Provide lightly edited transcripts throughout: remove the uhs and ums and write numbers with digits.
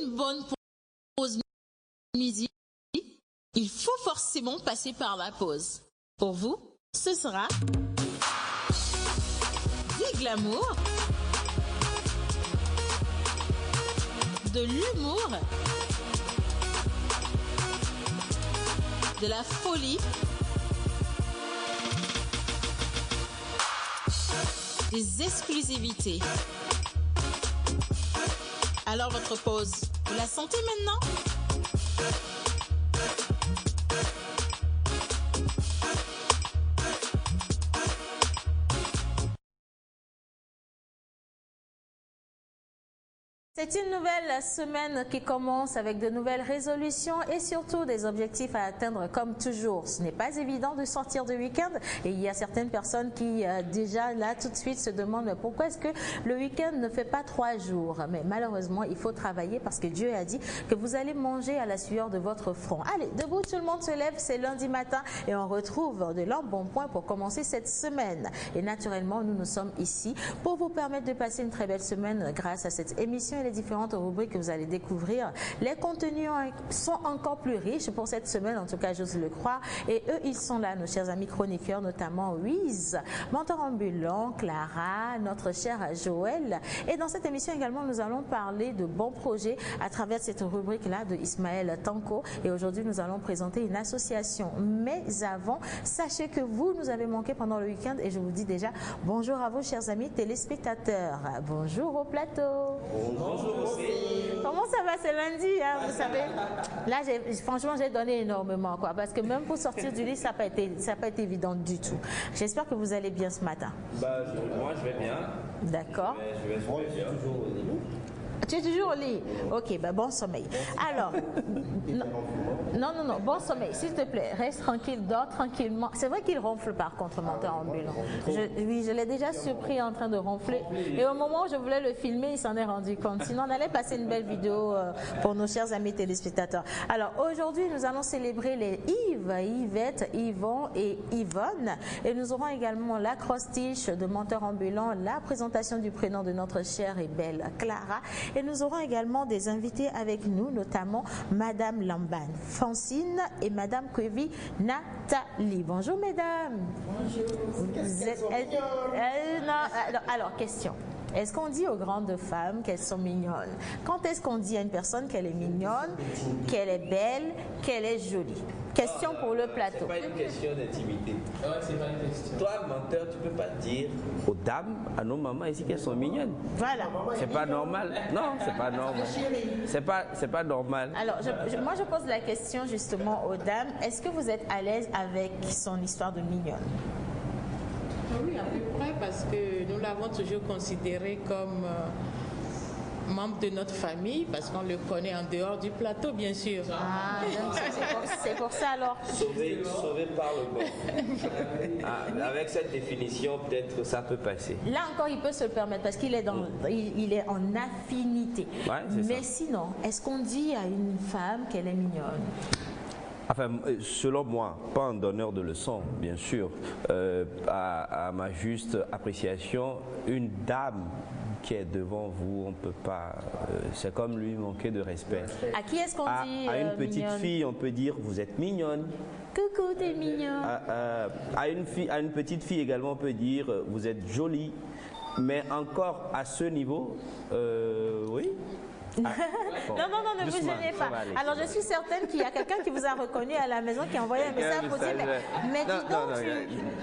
une bonne pause midi, il faut forcément passer par la pause. Pour vous, ce sera du glamour, de l'humour, de la folie, des exclusivités. Alors votre pause, vous la sentez maintenant? C'est une nouvelle semaine qui commence avec de nouvelles résolutions et surtout des objectifs à atteindre comme toujours. Ce n'est pas évident de sortir de week-end et il y a certaines personnes qui déjà là tout de suite se demandent pourquoi est-ce que le week-end ne fait pas 3 jours. Mais malheureusement, il faut travailler parce que Dieu a dit que vous allez manger à la sueur de votre front. Allez, debout, tout le monde se lève, c'est lundi matin et on retrouve de l'embonpoint pour commencer cette semaine. Et naturellement, nous sommes ici pour vous permettre de passer une très belle semaine grâce à cette émission et les différentes rubriques que vous allez découvrir. Les contenus sont encore plus riches pour cette semaine, en tout cas j'ose le croire, et eux ils sont là, nos chers amis chroniqueurs, notamment Wiz, mentor ambulant, Clara, notre cher Joël, et dans cette émission également nous allons parler de bons projets à travers cette rubrique là de Ismaël Tanko, et aujourd'hui nous allons présenter une association. Mais avant, sachez que vous nous avez manqué pendant le week-end et je vous dis déjà bonjour à vous chers amis téléspectateurs, bonjour au plateau. Bonjour. Comment ça va, c'est lundi, hein, vous savez. Là, franchement, j'ai donné énormément, quoi, parce que même pour sortir du lit, ça n'a pas été évident du tout. J'espère que vous allez bien ce matin. Moi, je vais bien. D'accord. Je vais bien. Tu es toujours au lit? Ok, ben bon sommeil. Alors, non, bon sommeil, s'il te plaît, reste tranquille, dors tranquillement. C'est vrai qu'il ronfle par contre, menteur ambulant. Oui, je l'ai déjà surpris en train de ronfler. Et au moment où je voulais le filmer, il s'en est rendu compte. Sinon, on allait passer une belle vidéo pour nos chers amis téléspectateurs. Alors, aujourd'hui, nous allons célébrer les Yves, Yvette, Yvon et Yvonne. Et nous aurons également l'acrostiche de menteur ambulant, la présentation du prénom de notre chère et belle Clara. Et nous aurons également des invités avec nous, notamment Madame Lamban Francine et Madame Kwevi Nathalie. Bonjour mesdames. Bonjour. Alors, question. Est-ce qu'on dit aux grandes femmes qu'elles sont mignonnes? Quand est-ce qu'on dit à une personne qu'elle est mignonne, qu'elle est belle, qu'elle est jolie? Question pour le plateau. C'est pas une question d'intimité. C'est pas une question. Toi, menteur, tu peux pas dire aux dames, à nos mamans ici qu'elles sont mignonnes. Voilà. C'est pas normal. Non, c'est pas normal. C'est pas normal. Alors, moi, je pose la question justement aux dames. Est-ce que vous êtes à l'aise avec son histoire de mignonne? Oui, à peu près, parce que nous l'avons toujours considéré comme membre de notre famille, parce qu'on le connaît en dehors du plateau, bien sûr. Ah, c'est pour ça alors. Sauvé par le bon. Avec cette définition, peut-être ça peut passer. Là encore, il peut se le permettre parce qu'il est il est en affinité. Ouais, mais ça. Sinon, est-ce qu'on dit à une femme qu'elle est mignonne? Enfin, selon moi, pas un donneur de leçons, bien sûr, à ma juste appréciation, une dame qui est devant vous, on ne peut pas, c'est comme lui manquer de respect. À qui est-ce qu'on dit à une petite mignonne? fille, on peut dire vous êtes mignonne. Coucou, t'es mignon. À une petite fille également, on peut dire vous êtes jolie. Mais encore à ce niveau, oui. Bon. Non, ne vous gênez pas. Alors, je suis certaine qu'il y a quelqu'un qui vous a reconnu à la maison, qui a envoyé un message pour dire mais dis donc,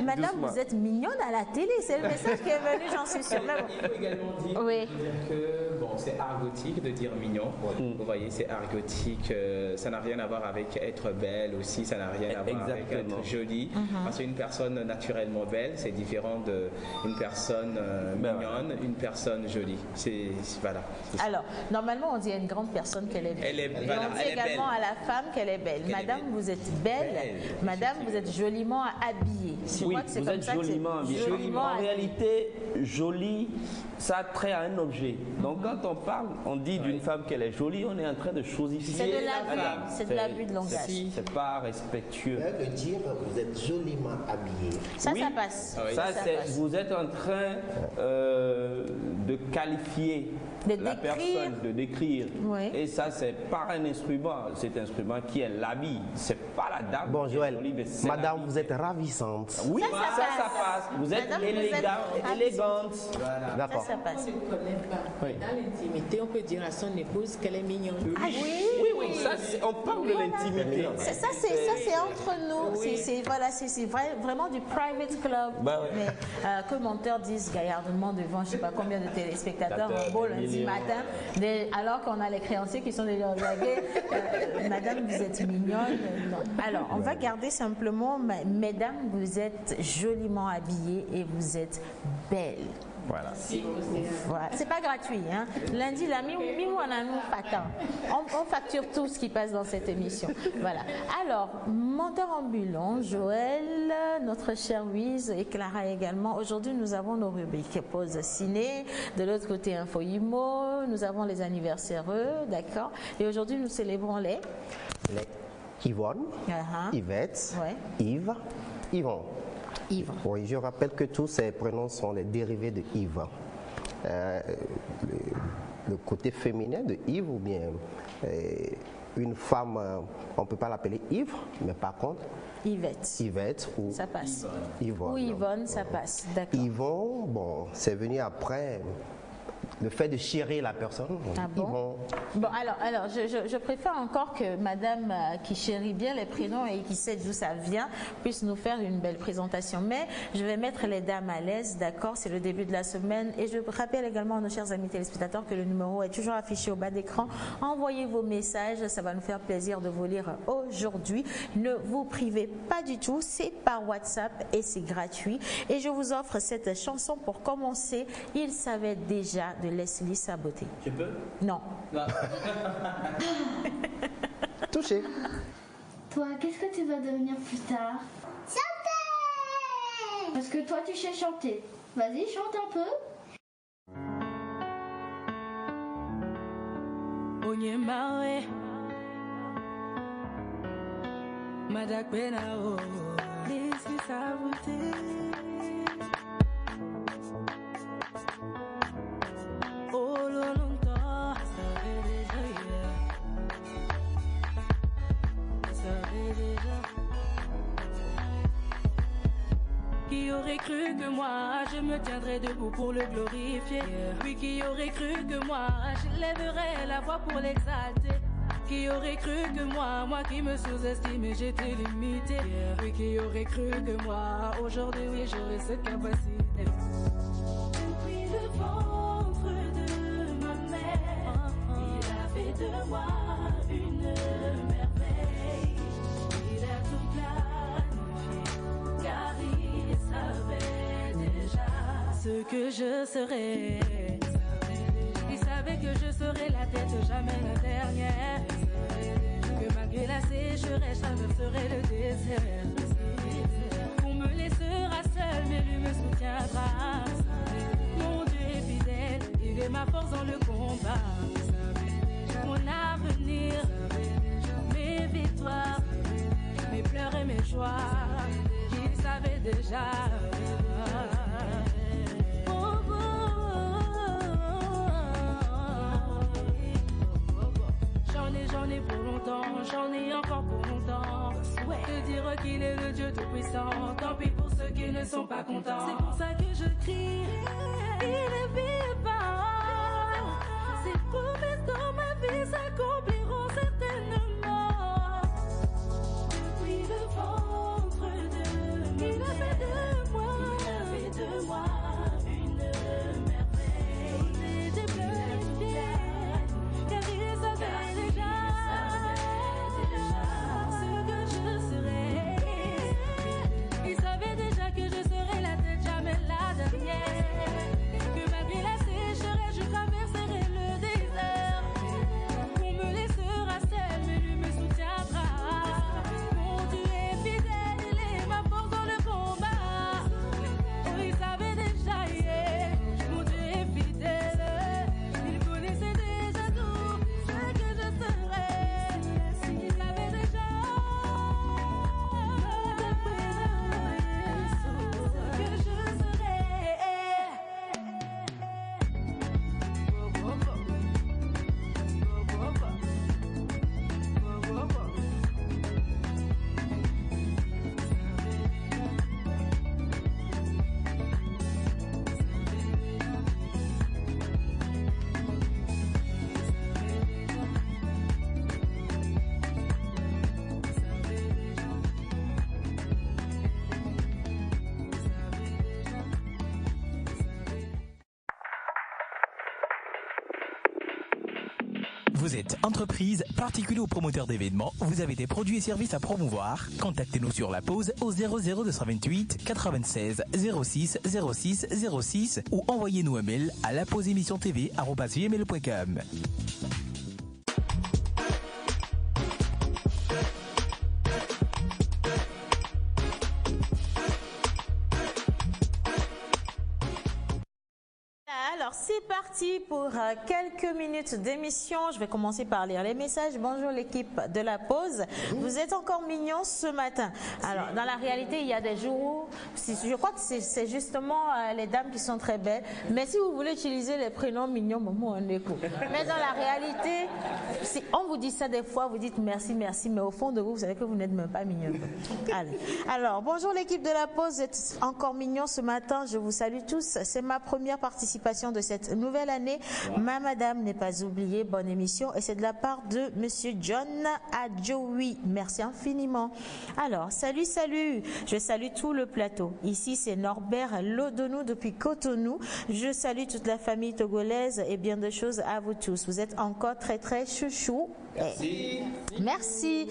madame, vous êtes mignonne à la télé. C'est le message qui est venu, j'en suis sûre. Il faut également dire, que bon, c'est argotique de dire mignon. Vous voyez, c'est argotique. Ça n'a rien à voir avec être belle aussi. Ça n'a rien à voir avec être jolie. Parce qu'une personne naturellement belle, c'est différent d'une personne mignonne, une personne jolie. Voilà. Alors, normalement, on dit à une grande personne qu'elle est belle. Et on dit également à la femme qu'elle est belle. Madame, vous êtes belle. Madame, vous êtes joliment habillée. Oui, vous êtes joliment habillée. En réalité, jolie, ça a trait à un objet. Donc quand on parle, on dit d'une femme qu'elle est jolie, on est en train de chosifier. C'est de l'abus, c'est de l'abus de langage. C'est pas respectueux. De dire vous êtes joliment habillé. Ça, ça passe. Ça, vous êtes en train de qualifier la personne, de décrire. Oui. Et ça, c'est par un instrument. Cet instrument qui est l'habit. C'est pas la dame. Bon, Joël, jolie, madame, vous êtes ravissante. Oui, ça passe. Vous êtes Madame, élégante. Voilà. D'accord. Ça passe. On ne connaît pas. Oui. Dans l'intimité, on peut dire à son épouse qu'elle est mignonne. Oui, ça, on parle de l'intimité. Ça, c'est entre nous. C'est vraiment du private club. Bah ouais. Mais que Monteur dise gaillardement devant je ne sais pas combien de téléspectateurs un beau lundi matin, alors qu'on a les créanciers qui sont déjà regarder. Madame, vous êtes mignonne. Non. Alors, on va garder simplement, mesdames, vous êtes joliment habillées et vous êtes belles. Voilà. Voilà. C'est pas gratuit. Hein. Lundi, la on facture tout ce qui passe dans cette émission. Voilà. Alors, Menteur ambulant, Joël, notre chère Louise et Clara également. Aujourd'hui, nous avons nos rubriques pause ciné. De l'autre côté, Info Imo. Nous avons les anniversaires, d'accord. Et aujourd'hui, nous célébrons les Yvonne, Yvette, Yves, Yvon. Yves. Oui, je rappelle que tous ces prénoms sont les dérivés de Yves. Le côté féminin de Yves ou bien une femme, on ne peut pas l'appeler Yves, mais par contre Yvette ou ça passe. Yvonne. Ou Yvonne, ça passe. D'accord. Yvon, bon, c'est venu après le fait de chérir la personne. Ah bon? Bon, alors je préfère encore que madame qui chérit bien les prénoms et qui sait d'où ça vient puisse nous faire une belle présentation. Mais je vais mettre les dames à l'aise, d'accord? C'est le début de la semaine. Et je rappelle également à nos chers amis téléspectateurs que le numéro est toujours affiché au bas d'écran. Envoyez vos messages, ça va nous faire plaisir de vous lire aujourd'hui. Ne vous privez pas du tout, c'est par WhatsApp et c'est gratuit. Et je vous offre cette chanson pour commencer. Il savait déjà de Leslie Saboté. Je peux? Non. Touché. Toi, qu'est-ce que tu vas devenir plus tard? Chanter! Parce que toi, tu sais chanter. Vas-y, chante un peu. Onyemawe Madak Benao Leslie Saboté. Qui aurait cru que moi je me tiendrais debout pour le glorifier? Oui, qui aurait cru que moi je lèverais la voix pour l'exalter? Qui aurait cru que moi qui me sous-estimais, j'étais limité? Oui, qui aurait cru que moi aujourd'hui, oui, j'aurais cette capacité? Depuis le ventre de ma mère, il a fait de moi une merveille. Il a tout planifié, car il savait déjà ce que je serais. Il savait que je serais la tête, jamais la dernière. Que malgré la sécheresse, j'averserai le désert. On me laissera seul, mais lui me soutiendra. Mon Dieu est fidèle, il est ma force dans le combat. Mon avenir, mes victoires, mes pleurs et mes joies, il savait déjà. J'en ai pour longtemps, j'en ai encore pour longtemps. De dire qu'il est le Dieu tout-puissant, tant pis pour ceux qui ne sont pas contents. C'est pour ça que je crie, il est vivant. Ses promesses dans ma vie s'accompliront certainement. Depuis le ventre de il a fait de moi, une merveille. J'ai planifié, car il savait déjà ce que je serais. Il savait déjà que je serais la tête, jamais la dernière. Que malgré la Vous êtes entreprise, particulier ou promoteur d'événements, vous avez des produits et services à promouvoir. Contactez-nous sur la pause au 00228 96 06 06 06 ou envoyez-nous un mail à lapauseémissiontv@gmail.com. Alors, c'est parti pour quelques minutes d'émission. Je vais commencer par lire les messages. Bonjour l'équipe de la pause. Vous êtes encore mignons ce matin. Alors, dans la réalité, il y a des jours où, je crois que c'est justement les dames qui sont très belles. Mais si vous voulez utiliser les prénoms mignons, maman, on écoute. Mais dans la réalité, si on vous dit ça des fois, vous dites merci, merci. Mais au fond de vous, vous savez que vous n'êtes même pas mignonne. Allez. Alors, bonjour l'équipe de la pause. Vous êtes encore mignons ce matin. Je vous salue tous. C'est ma première participation de cette nouvelle année. Ma madame n'est pas oubliée. Bonne émission. Et c'est de la part de monsieur John Adjoui. Merci infiniment. Alors, salut. Je salue tout le plateau. Ici, c'est Norbert Lodonou depuis Cotonou. Je salue toute la famille togolaise et bien de choses à vous tous. Vous êtes encore très chouchou. Merci.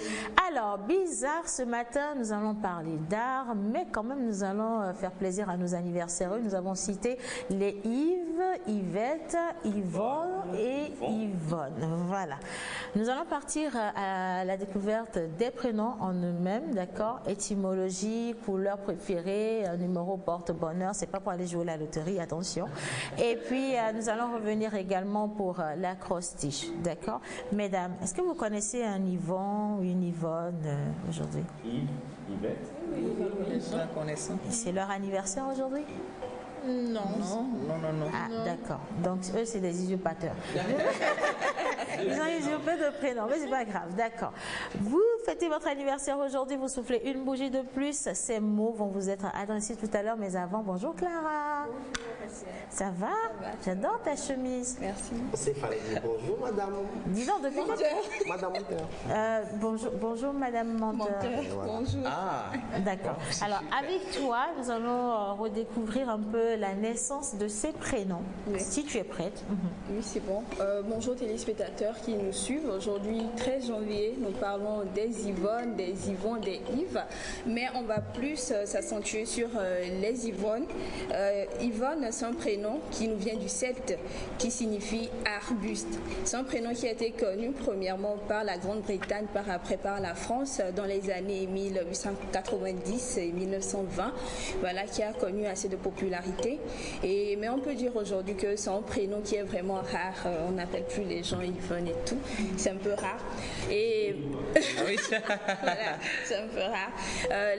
Alors, bizarre, ce matin, nous allons parler d'art, mais quand même, nous allons faire plaisir à nos anniversaires. Nous avons cité les Yves, Yvette, Yvonne et Yvonne. Voilà. Nous allons partir à la découverte des prénoms en eux-mêmes, d'accord? Étymologie, couleur préférée, numéro porte-bonheur. C'est pas pour aller jouer à la loterie, attention. Et puis, nous allons revenir également pour l'acrostiche, d'accord? Mesdames, est-ce que vous connaissez un Yvon ou une Yvonne aujourd'hui? Yvette? Oui, nous la connaissons. C'est leur anniversaire aujourd'hui? Non. Ah, d'accord. Donc, eux, c'est des usurpateurs. Ils ont usurpé de prénom, mais c'est pas grave. D'accord. Vous fêtez votre anniversaire aujourd'hui, vous soufflez une bougie de plus. Ces mots vont vous être adressés tout à l'heure, mais avant, bonjour Clara. Ça va? J'adore ta chemise. Merci. C'est fallait dire bonjour, madame. Dis donc, depuis quand? Madame Monteur. Bonjour, madame Monteur. Bonjour. Ah. D'accord. Alors, avec toi, nous allons redécouvrir un peu la naissance de ces prénoms. Oui. Si tu es prête. Oui, c'est bon. Bonjour téléspectateurs qui nous suivent. Aujourd'hui, 13 janvier, nous parlons des Yvonnes, des Yvons, des Yves. Mais on va plus s'accentuer sur les Yvonnes. Yvonne, c'est un prénom qui nous vient du celte, qui signifie arbuste. C'est un prénom qui a été connu premièrement par la Grande-Bretagne, après par la France dans les années 1890 et 1920. Voilà, qui a connu assez de popularité. Mais on peut dire aujourd'hui que c'est un prénom qui est vraiment rare. On n'appelle plus les gens Yvonne et tout. C'est un peu rare. Et voilà, c'est un peu rare.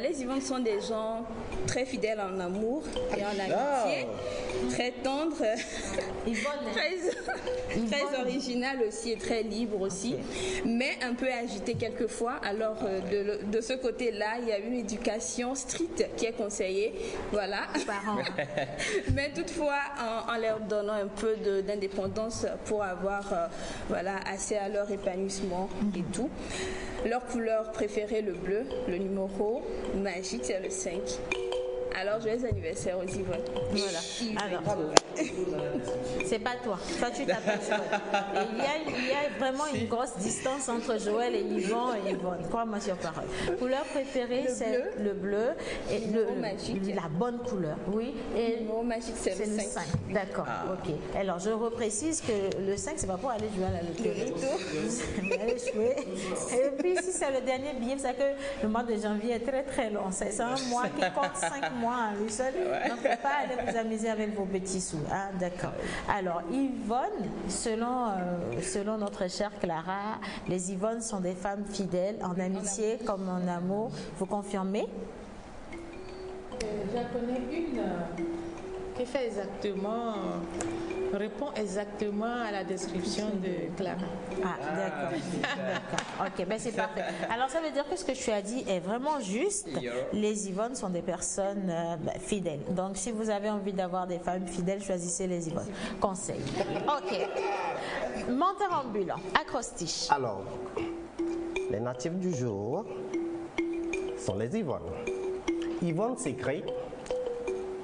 Les Yvonnes sont des gens très fidèles en amour et en amitié, très tendres, très original aussi et très libre aussi, mais un peu agité quelquefois. Alors de ce côté-là, il y a une éducation stricte qui est conseillée, voilà. Mais toutefois, en leur donnant un peu d'indépendance pour avoir assez à leur épanouissement et tout. Leur couleur préférée, le bleu, le numéro magique, c'est le 5. Alors, joyeux anniversaire aux Yvonne. Voilà. Alors, c'est pas toi. Toi, tu t'appelles Joël. Et il y a vraiment une grosse distance entre Joël et Yvon et Yvonne. Crois-moi sur parole. Couleur préférée, c'est le bleu. Et la bonne couleur, oui. Et le numéro magique, c'est le 5. D'accord, ok. Alors, je reprécise que le 5, c'est pas pour aller jouer à la loterie. Vous allez jouer. Et puis, si c'est le dernier billet, c'est que le mois de janvier est très long. C'est un mois qui compte 5 mois à lui seul. Donc, il ne faut pas aller vous amuser avec vos petits sous. Ah, d'accord. Alors, Yvonne, selon notre chère Clara, les Yvonnes sont des femmes fidèles en amitié comme en amour. Vous confirmez? J'en connais une qui fait exactement, répond exactement à la description de Clara. Ah, d'accord. Ok, ben c'est parfait. Alors, ça veut dire que ce que tu as dit est vraiment juste. Les Yvonnes sont des personnes fidèles. Donc, si vous avez envie d'avoir des femmes fidèles, choisissez les Yvonnes. Conseil. Ok. Menteur ambulant, acrostiche. Alors, les natifs du jour sont les Yvonnes. Yvonne s'écrit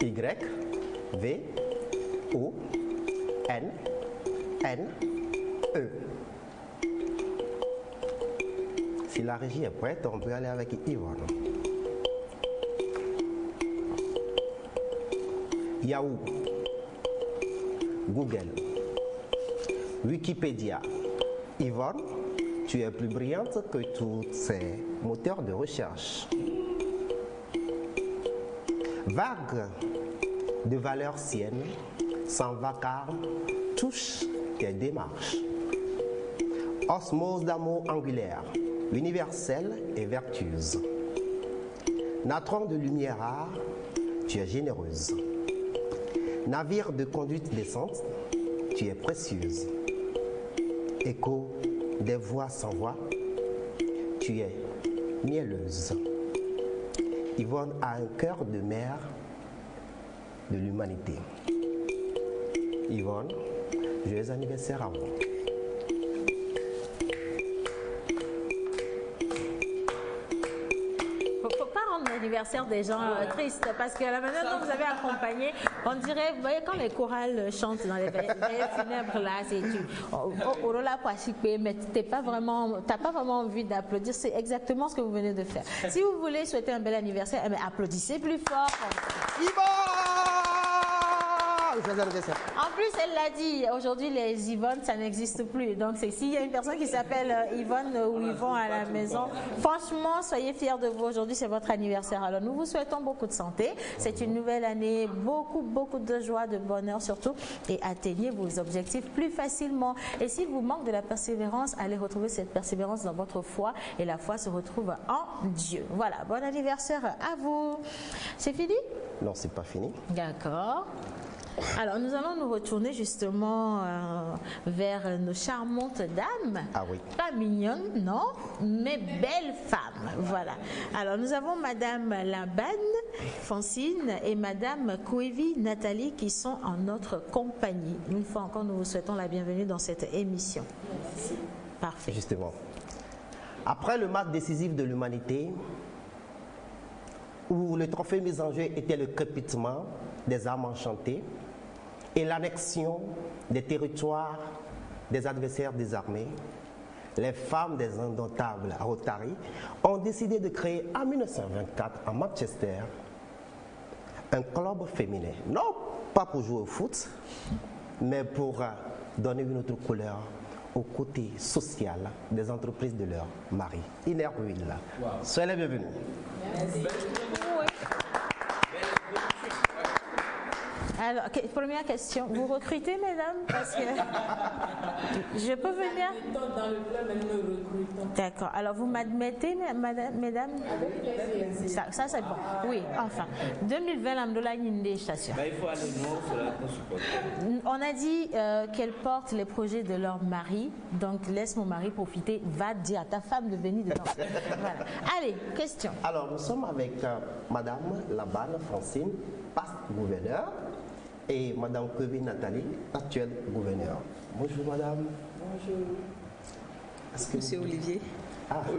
Y-V-O-N-N-E. Si la régie est prête, on peut aller avec Yvonne. Yahoo, Google, Wikipédia. Yvonne, tu es plus brillante que tous ces moteurs de recherche. Vague de valeurs siennes, sans vacarme, touche tes démarches. Osmose d'amour angulaire, universelle et vertueuse. Natron de lumière rare, tu es généreuse. Navire de conduite décente, tu es précieuse. Écho des voix sans voix, tu es mielleuse. Yvonne a un cœur de mère de l'humanité. Yvonne, joyeux anniversaire à vous. L'anniversaire des gens tristes, parce que la manière dont vous avez accompagné, on dirait, vous voyez, quand les chorales chantent dans les veillées funèbres là, c'est tu mais t'as pas vraiment envie d'applaudir, c'est exactement ce que vous venez de faire. Si vous voulez souhaiter un bel anniversaire, applaudissez plus fort. En plus, elle l'a dit, aujourd'hui les Yvonne, ça n'existe plus. Donc, s'il y a une personne qui s'appelle Yvonne ou Yvon à la maison, franchement, soyez fiers de vous. Aujourd'hui, c'est votre anniversaire. Alors, nous vous souhaitons beaucoup de santé. C'est une nouvelle année, beaucoup de joie, de bonheur surtout. Et atteignez vos objectifs plus facilement. Et s'il vous manque de la persévérance, allez retrouver cette persévérance dans votre foi. Et la foi se retrouve en Dieu. Voilà, bon anniversaire à vous. C'est fini? Non, c'est pas fini. D'accord. Alors, nous allons nous retourner justement vers nos charmantes dames. Ah oui. Pas mignonnes, non, mais belles femmes. Voilà. Alors, nous avons Madame Laban, Francine et Madame Kouevi, Nathalie, qui sont en notre compagnie. Une fois encore, nous vous souhaitons la bienvenue dans cette émission. Merci. Parfait. Justement. Après le match décisif de l'humanité, où le trophée mis en jeu était le crépitement des armes enchantées et l'annexion des territoires des adversaires désarmés, les femmes des indomptables Rotary ont décidé de créer en 1924 à Manchester un club féminin. Non pas pour jouer au foot, mais pour donner une autre couleur au côté social des entreprises de leur mari. Inerwil. Wow. Soyez les bienvenus. Merci. Alors, première question, vous recrutez, mesdames? Parce que je peux venir. Dans le club, nous recrutons. D'accord. Alors, vous m'admettez, mesdames? Avec plaisir. Ça c'est bon. Oui, enfin. 2020, l'Amdoula Ninde Station. Il faut aller On a dit qu'elles portent les projets de leur mari. Donc, laisse mon mari profiter. Va dire à ta femme de venir dedans. Voilà. Allez, question. Alors, nous sommes avec Madame Laban Francine, past gouverneur, et Madame Kouevi Nathalie, actuelle gouverneure. Bonjour Madame. Bonjour. Monsieur Olivier,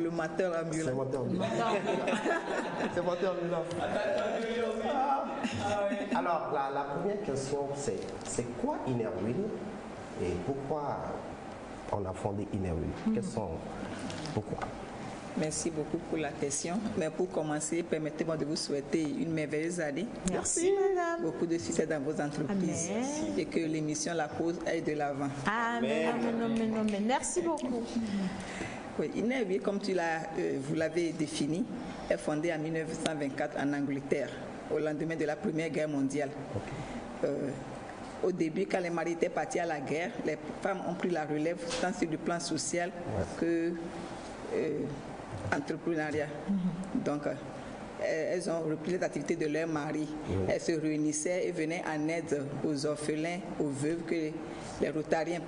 le moteur ambulant. C'est moteur ambulant. C'est moteur ambulant. Alors, la première question, c'est quoi Inerwil et pourquoi on a fondé Inerwil? Pourquoi? Merci beaucoup pour la question. Mais pour commencer, permettez-moi de vous souhaiter une merveilleuse année. Merci, madame. Beaucoup de succès dans vos entreprises. Amen. Et que l'émission La Pause aille de l'avant. Amen. Amen. Merci beaucoup. Oui, Inerwil, comme vous l'avez défini, est fondée en 1924 en Angleterre, au lendemain de la Première Guerre mondiale. Au début, quand les maris étaient partis à la guerre, les femmes ont pris la relève tant sur le plan social que entrepreneuriat. Donc, elles ont repris les activités de leur mari. Elles se réunissaient et venaient en aide aux orphelins, aux veuves que les Rotariens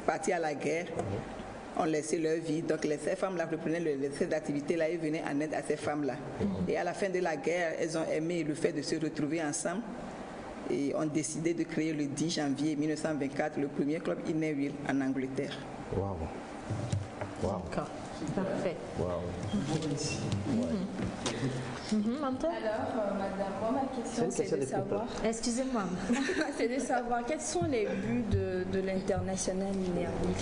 partis à la guerre ont laissé leur vie. Donc, ces femmes-là reprenaient ces activités-là et venaient en aide à ces femmes-là. Et à la fin de la guerre, elles ont aimé le fait de se retrouver ensemble et ont décidé de créer le 10 janvier 1924 le premier club Inerwil en Angleterre. Wow. Parfait. Wow. Alors, madame, moi, ma question, c'est de savoir... Excusez-moi. C'est de savoir quels sont les buts de l'international Innerville.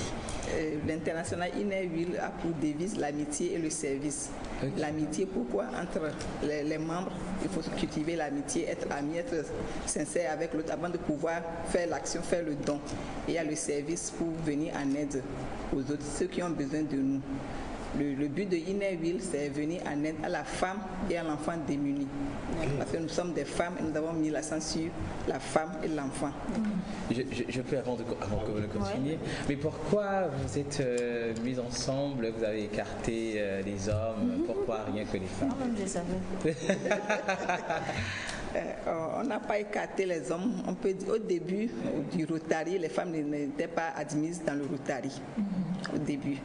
L'international Innerville a pour devise l'amitié et le service. Okay. L'amitié, pourquoi? Entre les membres, il faut cultiver l'amitié, être ami, être sincère avec l'autre avant de pouvoir faire l'action, faire le don. Et il y a le service pour venir en aide aux autres, ceux qui ont besoin de nous. Le but de Innerville, c'est venir en aide à la femme et à l'enfant démuni. Parce que nous sommes des femmes et nous avons mis l'accent sur la femme et l'enfant. Je peux, avant que vous continuiez, mais pourquoi vous êtes mis ensemble, vous avez écarté les hommes, pourquoi rien que les femmes? Je savais. On n'a pas écarté les hommes. On peut dire, au début du Rotary, les femmes n'étaient pas admises dans le Rotary, au début.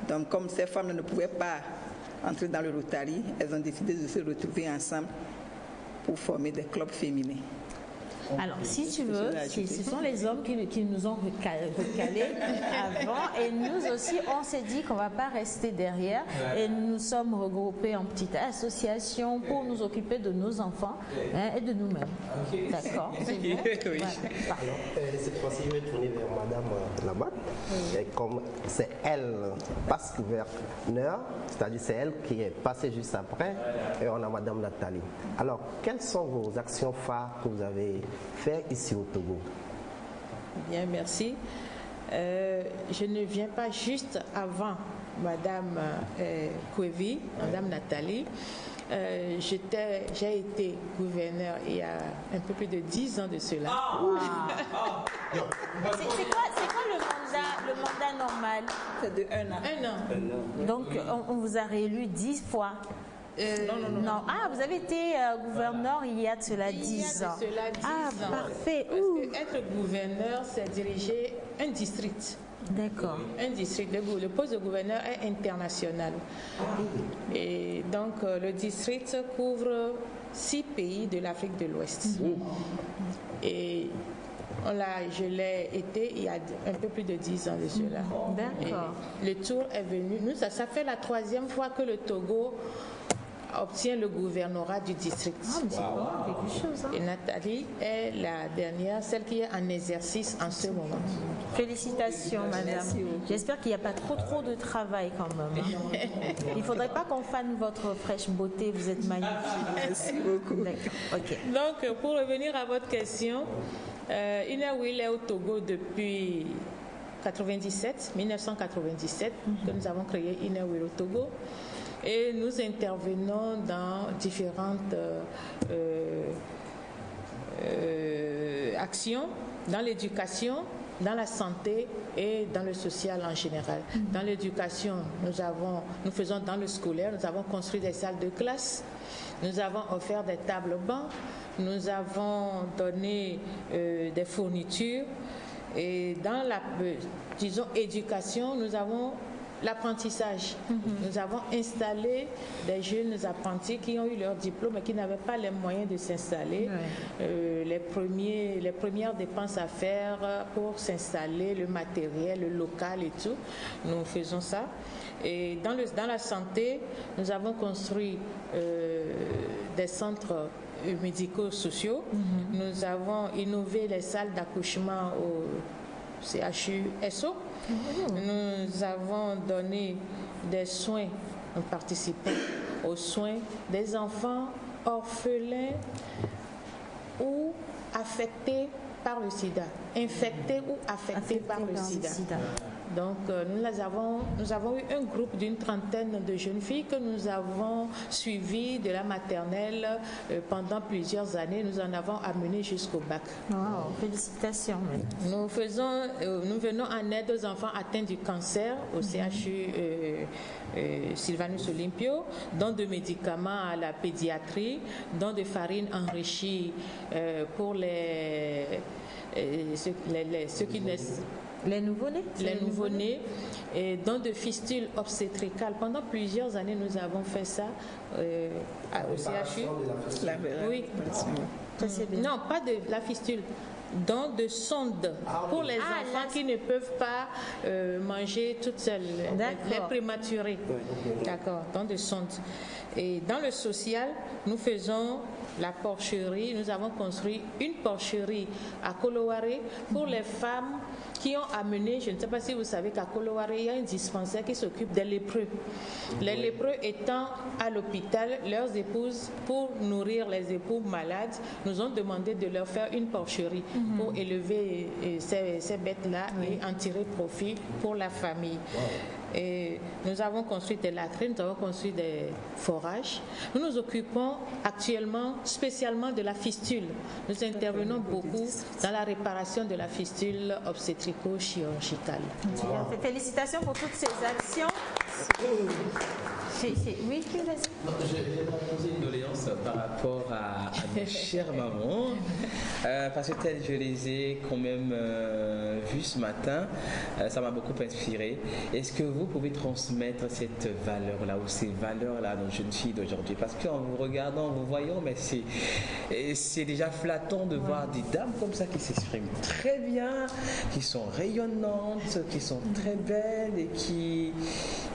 Donc, comme ces femmes ne pouvaient pas entrer dans le Rotary, elles ont décidé de se retrouver ensemble pour former des clubs féminins. Alors, si tu veux, ce sont les hommes qui nous ont recalés avant, et nous aussi, on s'est dit qu'on ne va pas rester derrière, et nous sommes regroupés en petite association pour nous occuper de nos enfants et de nous-mêmes. D'accord? C'est bien? Oui. Alors, cette fois-ci, je vais tourner vers Madame Labat. Et comme c'est elle, passe gouverneur, c'est-à-dire c'est elle qui est passée juste après, et on a Madame Nathalie. Alors, quelles sont vos actions phares que vous avez fait ici au Togo? Bien, merci. Je ne viens pas juste avant Madame Kouevi, Madame Nathalie. J'ai été gouverneur il y a un peu plus de 10 ans de cela. C'est quoi le mandat normal? C'est de 1 an. 1 an. Donc, on vous a réélu 10 fois. Non. Ah, vous avez été gouverneur il y a de cela 10 ans. Ah, parfait. Parce que être gouverneur, c'est diriger un district. D'accord. Un district. Le poste de gouverneur est international. Et donc, le district couvre 6 pays de l'Afrique de l'Ouest. Et je l'ai été il y a un peu plus de 10 ans de cela. D'accord. Le tour est venu. Nous, ça fait la 3e fois que le Togo obtient le gouvernorat du district. Ah, mais c'est vraiment quelque chose. Et Nathalie est la dernière, celle qui est en exercice en ce moment. Félicitations, madame. J'espère qu'il n'y a pas trop de travail quand même. Il ne faudrait pas qu'on fane votre fraîche beauté. Vous êtes magnifique. Merci beaucoup. Okay. Donc, pour revenir à votre question, Innerville est au Togo depuis 1997, que nous avons créé Innerville au Togo. Et nous intervenons dans différentes actions, dans l'éducation, dans la santé et dans le social en général. Dans l'éducation, nous faisons dans le scolaire, nous avons construit des salles de classe, nous avons offert des tables bancs, nous avons donné des fournitures. Et dans la, éducation, nous avons l'apprentissage. Nous avons installé des jeunes apprentis qui ont eu leur diplôme et qui n'avaient pas les moyens de s'installer. Les premières dépenses à faire pour s'installer, le matériel, le local et tout. Nous faisons ça. Et dans la santé, nous avons construit des centres médico-sociaux. Nous avons innové les salles d'accouchement au CHU-SO. Nous avons donné des soins, nous participons aux soins des enfants orphelins ou affectés par le sida, infectés ou affectés par le sida. Donc, nous avons eu un groupe d'une trentaine de jeunes filles que nous avons suivies de la maternelle pendant plusieurs années. Nous en avons amené jusqu'au bac. Wow, félicitations. Nous venons en aide aux enfants atteints du cancer au CHU Sylvanus Olympio, don de médicaments à la pédiatrie, don de farine enrichie pour ceux qui naissent. Les nouveau-nés? Les nouveau-nés, et don de fistules obstétricales. Pendant plusieurs années, nous avons fait ça au CHU. Oui. Non, pas de la fistule. don de sonde pour les enfants qui ne peuvent pas manger toutes seules, les prématurés. D'accord, don de sonde. Et dans le social, nous faisons la porcherie. Nous avons construit une porcherie à Koloware pour les femmes qui ont amené, je ne sais pas si vous savez qu'à Koloware, il y a un dispensaire qui s'occupe des lépreux. Les lépreux étant à l'hôpital, leurs épouses, pour nourrir les époux malades, nous ont demandé de leur faire une porcherie pour élever ces bêtes-là et en tirer profit pour la famille. Et nous avons construit des latrines, nous avons construit des forages. Nous nous occupons actuellement spécialement de la fistule. Nous intervenons beaucoup dans la réparation de la fistule obstétrico-chirurgicale. Félicitations pour toutes ces actions. Oui, vas-y. J'ai posé une doléance par rapport à mes chères mamans, parce que telles je les ai quand même vues ce matin, ça m'a beaucoup inspiré. Est-ce que vous pouvez transmettre cette valeur-là ou ces valeurs-là à nos jeunes filles d'aujourd'hui? Parce qu'en vous regardant, en vous voyant, mais c'est déjà flattant de voir des dames comme ça qui s'expriment très bien, qui sont rayonnantes, qui sont très belles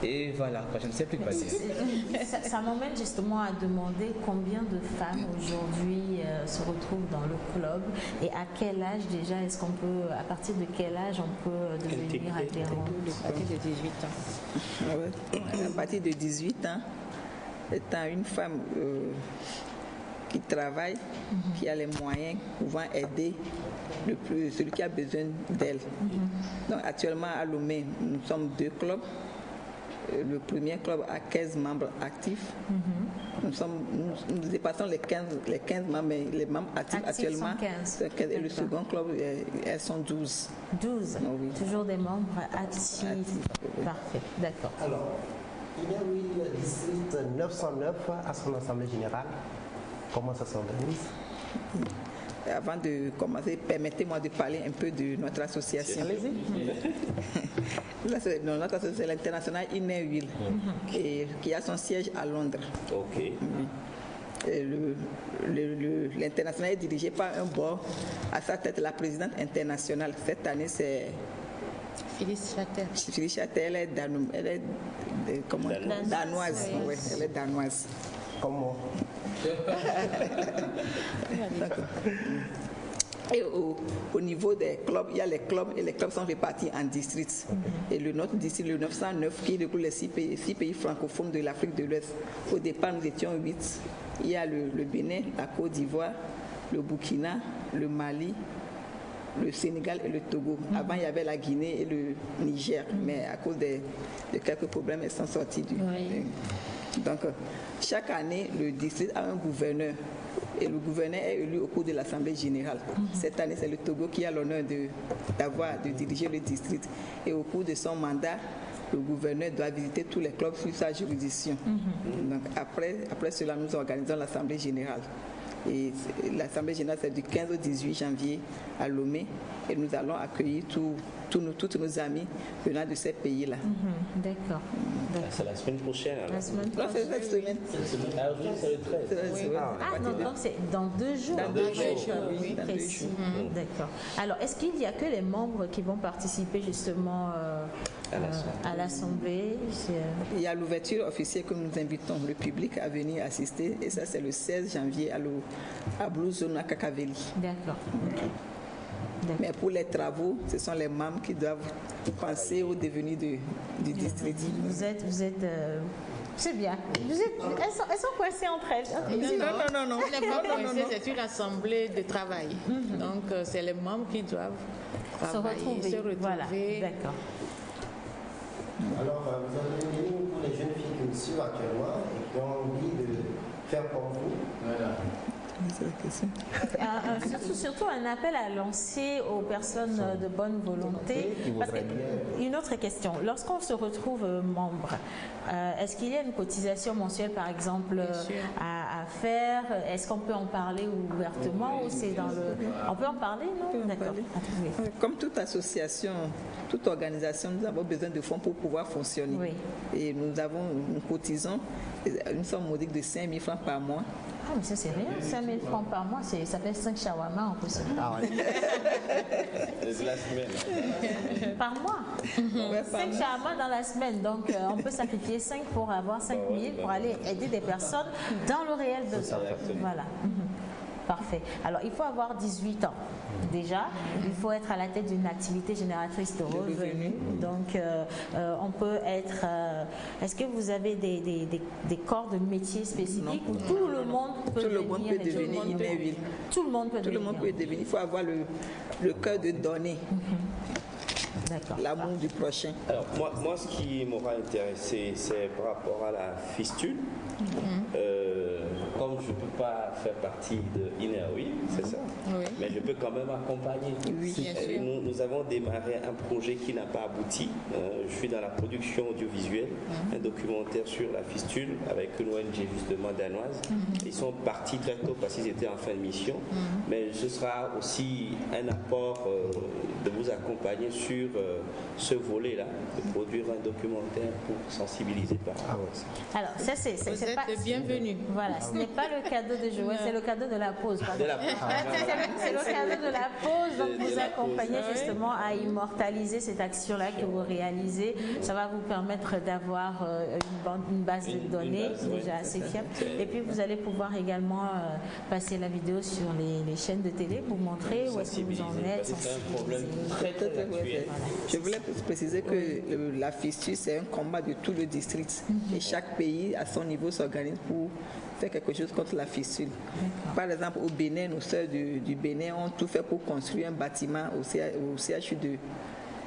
et voilà, je ne sais plus quoi dire. Ça m'emmène justement à demander combien de femmes aujourd'hui se retrouvent dans le club et à quel âge déjà est-ce qu'on peut, à partir de quel âge on peut devenir adhérent? À partir de 18 ans. Ah ouais. À partir de 18 ans, étant une femme qui travaille, qui a les moyens pouvant aider celui qui a besoin d'elle. Donc actuellement à Lomé, nous sommes 2 clubs. Le premier club a 15 membres actifs. Nous dépassons les 15 membres, mais les membres actifs actuellement sont 15. Et le second club, elles sont 12. 12, oui. Toujours des membres actifs. Parfait, d'accord. Alors, il y a eu le district 909 à son assemblée générale. Comment ça s'organise? Avant de commencer, permettez-moi de parler un peu de notre association. Allez-y. Notre association, c'est l'International Inner Wheel, qui a son siège à Londres. Ok. L'International est dirigé par un board. À sa tête, la présidente internationale. Cette année, c'est Phyllis Chatel. Phyllis Chatel, elle est danoise. Oui, elle est danoise. Comment? Et au niveau des clubs, il y a les clubs et les clubs sont répartis en districts. Et notre district, le 909, qui regroupe les 6 pays francophones de l'Afrique de l'Ouest. Au départ, nous étions 8. Il y a le Bénin, la Côte d'Ivoire, le Burkina, le Mali, le Sénégal et le Togo. Avant, il y avait la Guinée et le Niger, mais à cause de quelques problèmes, elles sont sorties du... Donc, chaque année, le district a un gouverneur et le gouverneur est élu au cours de l'Assemblée générale. Cette année, c'est le Togo qui a l'honneur de diriger le district. Et au cours de son mandat, le gouverneur doit visiter tous les clubs sur sa juridiction. Donc, après cela, nous organisons l'Assemblée générale. Et l'Assemblée générale, c'est du 15 au 18 janvier à Lomé. Et nous allons accueillir tous nos amis venant de ces pays-là. D'accord. C'est la semaine prochaine. Alors. La semaine prochaine. C'est cette semaine. C'est le 13. Donc c'est dans 2 jours. Dans 2 jours, oui. Précis. D'accord. Alors, est-ce qu'il n'y a que les membres qui vont participer justement à l'Assemblée? Il y a l'ouverture officielle que nous invitons le public à venir assister. Et ça, c'est le 16 janvier à Blue Zone à Kakaveli. D'accord. Mais pour les travaux, ce sont les membres qui doivent penser au devenir du district. Vous êtes c'est bien. Elles sont coincées entre elles. Non. C'est une assemblée de travail. Donc, c'est les membres qui doivent se retrouver. Voilà. D'accord. Alors, vous avez dit pour les jeunes filles qui nous suivent actuellement et qui ont envie de faire comme vous. Voilà. Surtout un appel à lancer aux personnes de bonne volonté. Parce que, une autre question, lorsqu'on se retrouve membre, est-ce qu'il y a une cotisation mensuelle par exemple à faire? Est-ce qu'on peut en parler ouvertement ou c'est dans le... On peut en parler, non? D'accord. Comme toute association, toute organisation, nous avons besoin de fonds pour pouvoir fonctionner. Et nous cotisons une somme modique de 5 000 francs par mois Ah, mais ça, c'est rien. 5 000 francs par mois, ça fait 5 shawarma en plus. Ah ouais. C'est la semaine. Par mois. 5 shawarma dans la semaine. Donc, on peut sacrifier 5 pour avoir 5 000 pour aller aider des personnes dans le réel besoin. Voilà. Parfait. Alors, il faut avoir 18 ans. Déjà, il faut être à la tête d'une activité génératrice de revenus. Donc, on peut être... Est-ce que vous avez des corps de métier spécifiques où tout le monde peut devenir innovant? Tout le monde peut devenir. Il faut avoir le cœur de donner. L'amour du prochain. Alors, moi, ce qui m'aura intéressé, c'est par rapport à la fistule. Comme je ne peux pas faire partie de Inerwi, c'est ça, mais je peux quand même accompagner. Oui, bien sûr. Nous avons démarré un projet qui n'a pas abouti. Je suis dans la production audiovisuelle, un documentaire sur la fistule avec une ONG justement danoise. Ils sont partis très tôt parce qu'ils étaient en fin de mission, mais ce sera aussi un apport de vous accompagner sur ce volet-là, de produire un documentaire pour sensibiliser par rapport à ça. Alors, ça, c'est pas... bienvenue. Voilà, ce n'est pas le cadeau de Joël, c'est le cadeau de la pause. C'est le cadeau de la pause, donc vous accompagnez justement à immortaliser cette action-là que vous réalisez. Ça va vous permettre d'avoir une base de données déjà assez fiable. Et puis, vous allez pouvoir également passer la vidéo sur les chaînes de télé pour montrer où est-ce que vous en êtes. C'est un problème très actuel. Je voulais préciser que la fistule, c'est un combat de tout le district. Et chaque pays, à son niveau, s'organise pour faire quelque chose contre la fistule. Par exemple, au Bénin, nos sœurs du Bénin ont tout fait pour construire un bâtiment au CHU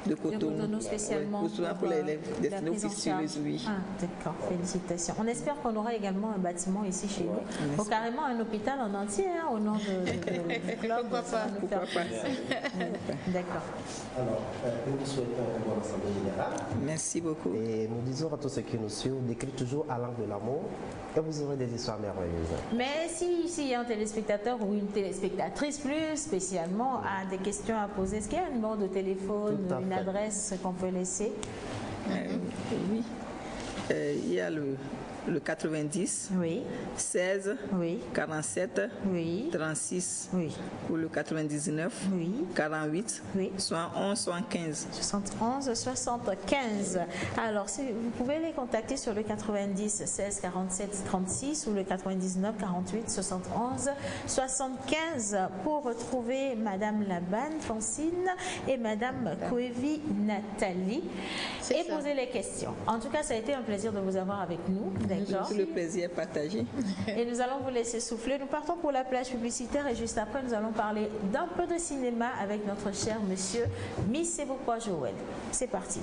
de Cotonou spécialement pour les élèves destinés aux fistuleuses, oui. Ah, d'accord, félicitations. On espère qu'on aura également un bâtiment ici chez nous, ou carrément un hôpital en entier, au nom du club. Pourquoi pas. D'accord. Alors, nous vous souhaitons une bonne assemblée générale. Merci beaucoup. Et nous disons à tous ceux qui nous suivent d'écrire toujours à l'angle de l'amour et vous aurez des histoires merveilleuses. Mais s'il y a un téléspectateur ou une téléspectatrice plus spécialement a des questions à poser, est-ce qu'il y a un numéro de téléphone, une adresse qu'on peut laisser? Oui. Il y a le 90, 16, 47, 36, ou le 99, 48, 71, 75. 71, 75. Alors, vous pouvez les contacter sur le 90, 16, 47, 36 ou le 99, 48, 71, 75 pour retrouver Madame Laban, Francine et Madame Kouevi, Nathalie et poser les questions. En tout cas, ça a été un plaisir de vous avoir avec nous. D'accord. Tout le plaisir partagé. Et nous allons vous laisser souffler. Nous partons pour la plage publicitaire et juste après, nous allons parler d'un peu de cinéma avec notre cher monsieur Misebokwa Joël. C'est parti.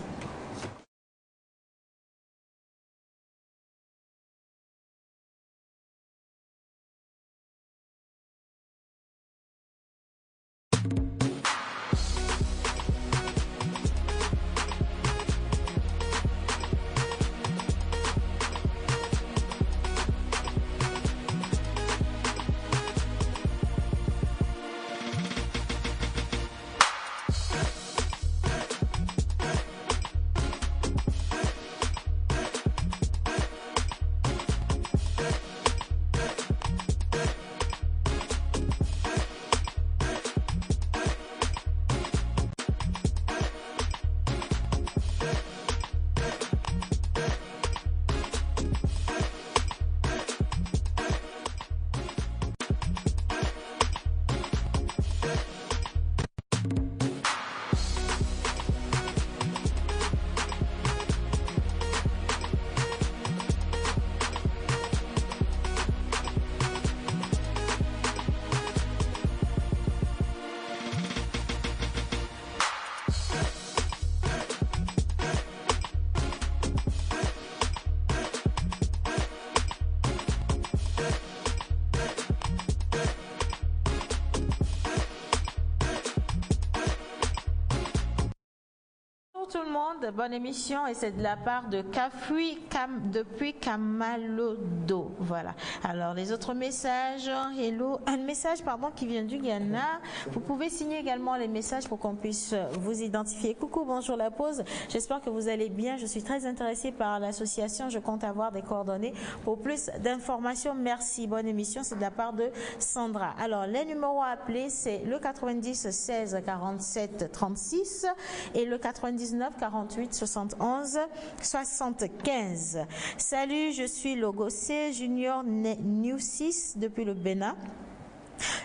tout le monde, bonne émission et c'est de la part de Kafui depuis Kamalodo. Voilà. Alors les autres messages, hello, un message qui vient du Ghana. Vous pouvez signer également les messages pour qu'on puisse vous identifier. Coucou, bonjour la pause. J'espère que vous allez bien. Je suis très intéressée par l'association. Je compte avoir des coordonnées pour plus d'informations. Merci. Bonne émission. C'est de la part de Sandra. Alors les numéros à appeler, c'est le 90 16 47 36 et le 99 48 71 75. Salut, je suis Logosé Junior New 6 depuis le Bénin.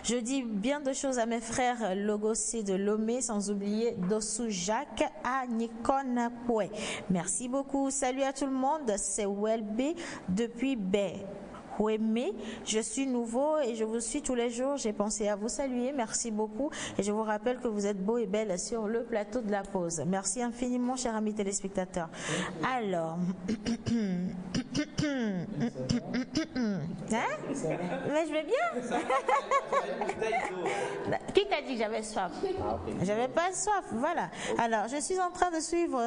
Je dis bien de choses à mes frères Logosé de Lomé, sans oublier Dossou Jacques à Nikonapoué. Merci beaucoup. Salut à tout le monde, c'est Welby depuis Bay. Mais je suis nouveau et je vous suis tous les jours. J'ai pensé à vous saluer. Merci beaucoup. Et je vous rappelle que vous êtes beaux et belles sur le plateau de la pause. Merci infiniment, chers amis téléspectateurs. Alors, hein? Mais je vais bien. Qui t'a dit que j'avais soif? J'avais pas soif. Voilà. Alors, je suis en train de suivre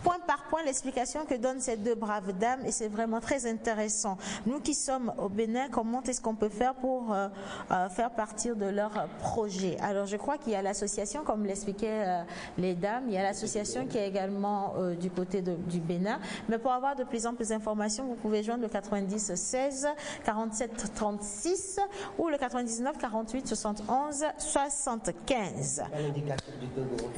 point par point l'explication que donnent ces deux braves dames et c'est vraiment très intéressant. Nous qui sommes au Bénin, comment est-ce qu'on peut faire pour faire partir de leur projet? Alors je crois qu'il y a l'association, comme l'expliquaient les dames, il y a l'association qui est également du côté du Bénin, mais pour avoir de plus en plus d'informations, vous pouvez joindre le 90 16 47 36 ou le 99 48 71 75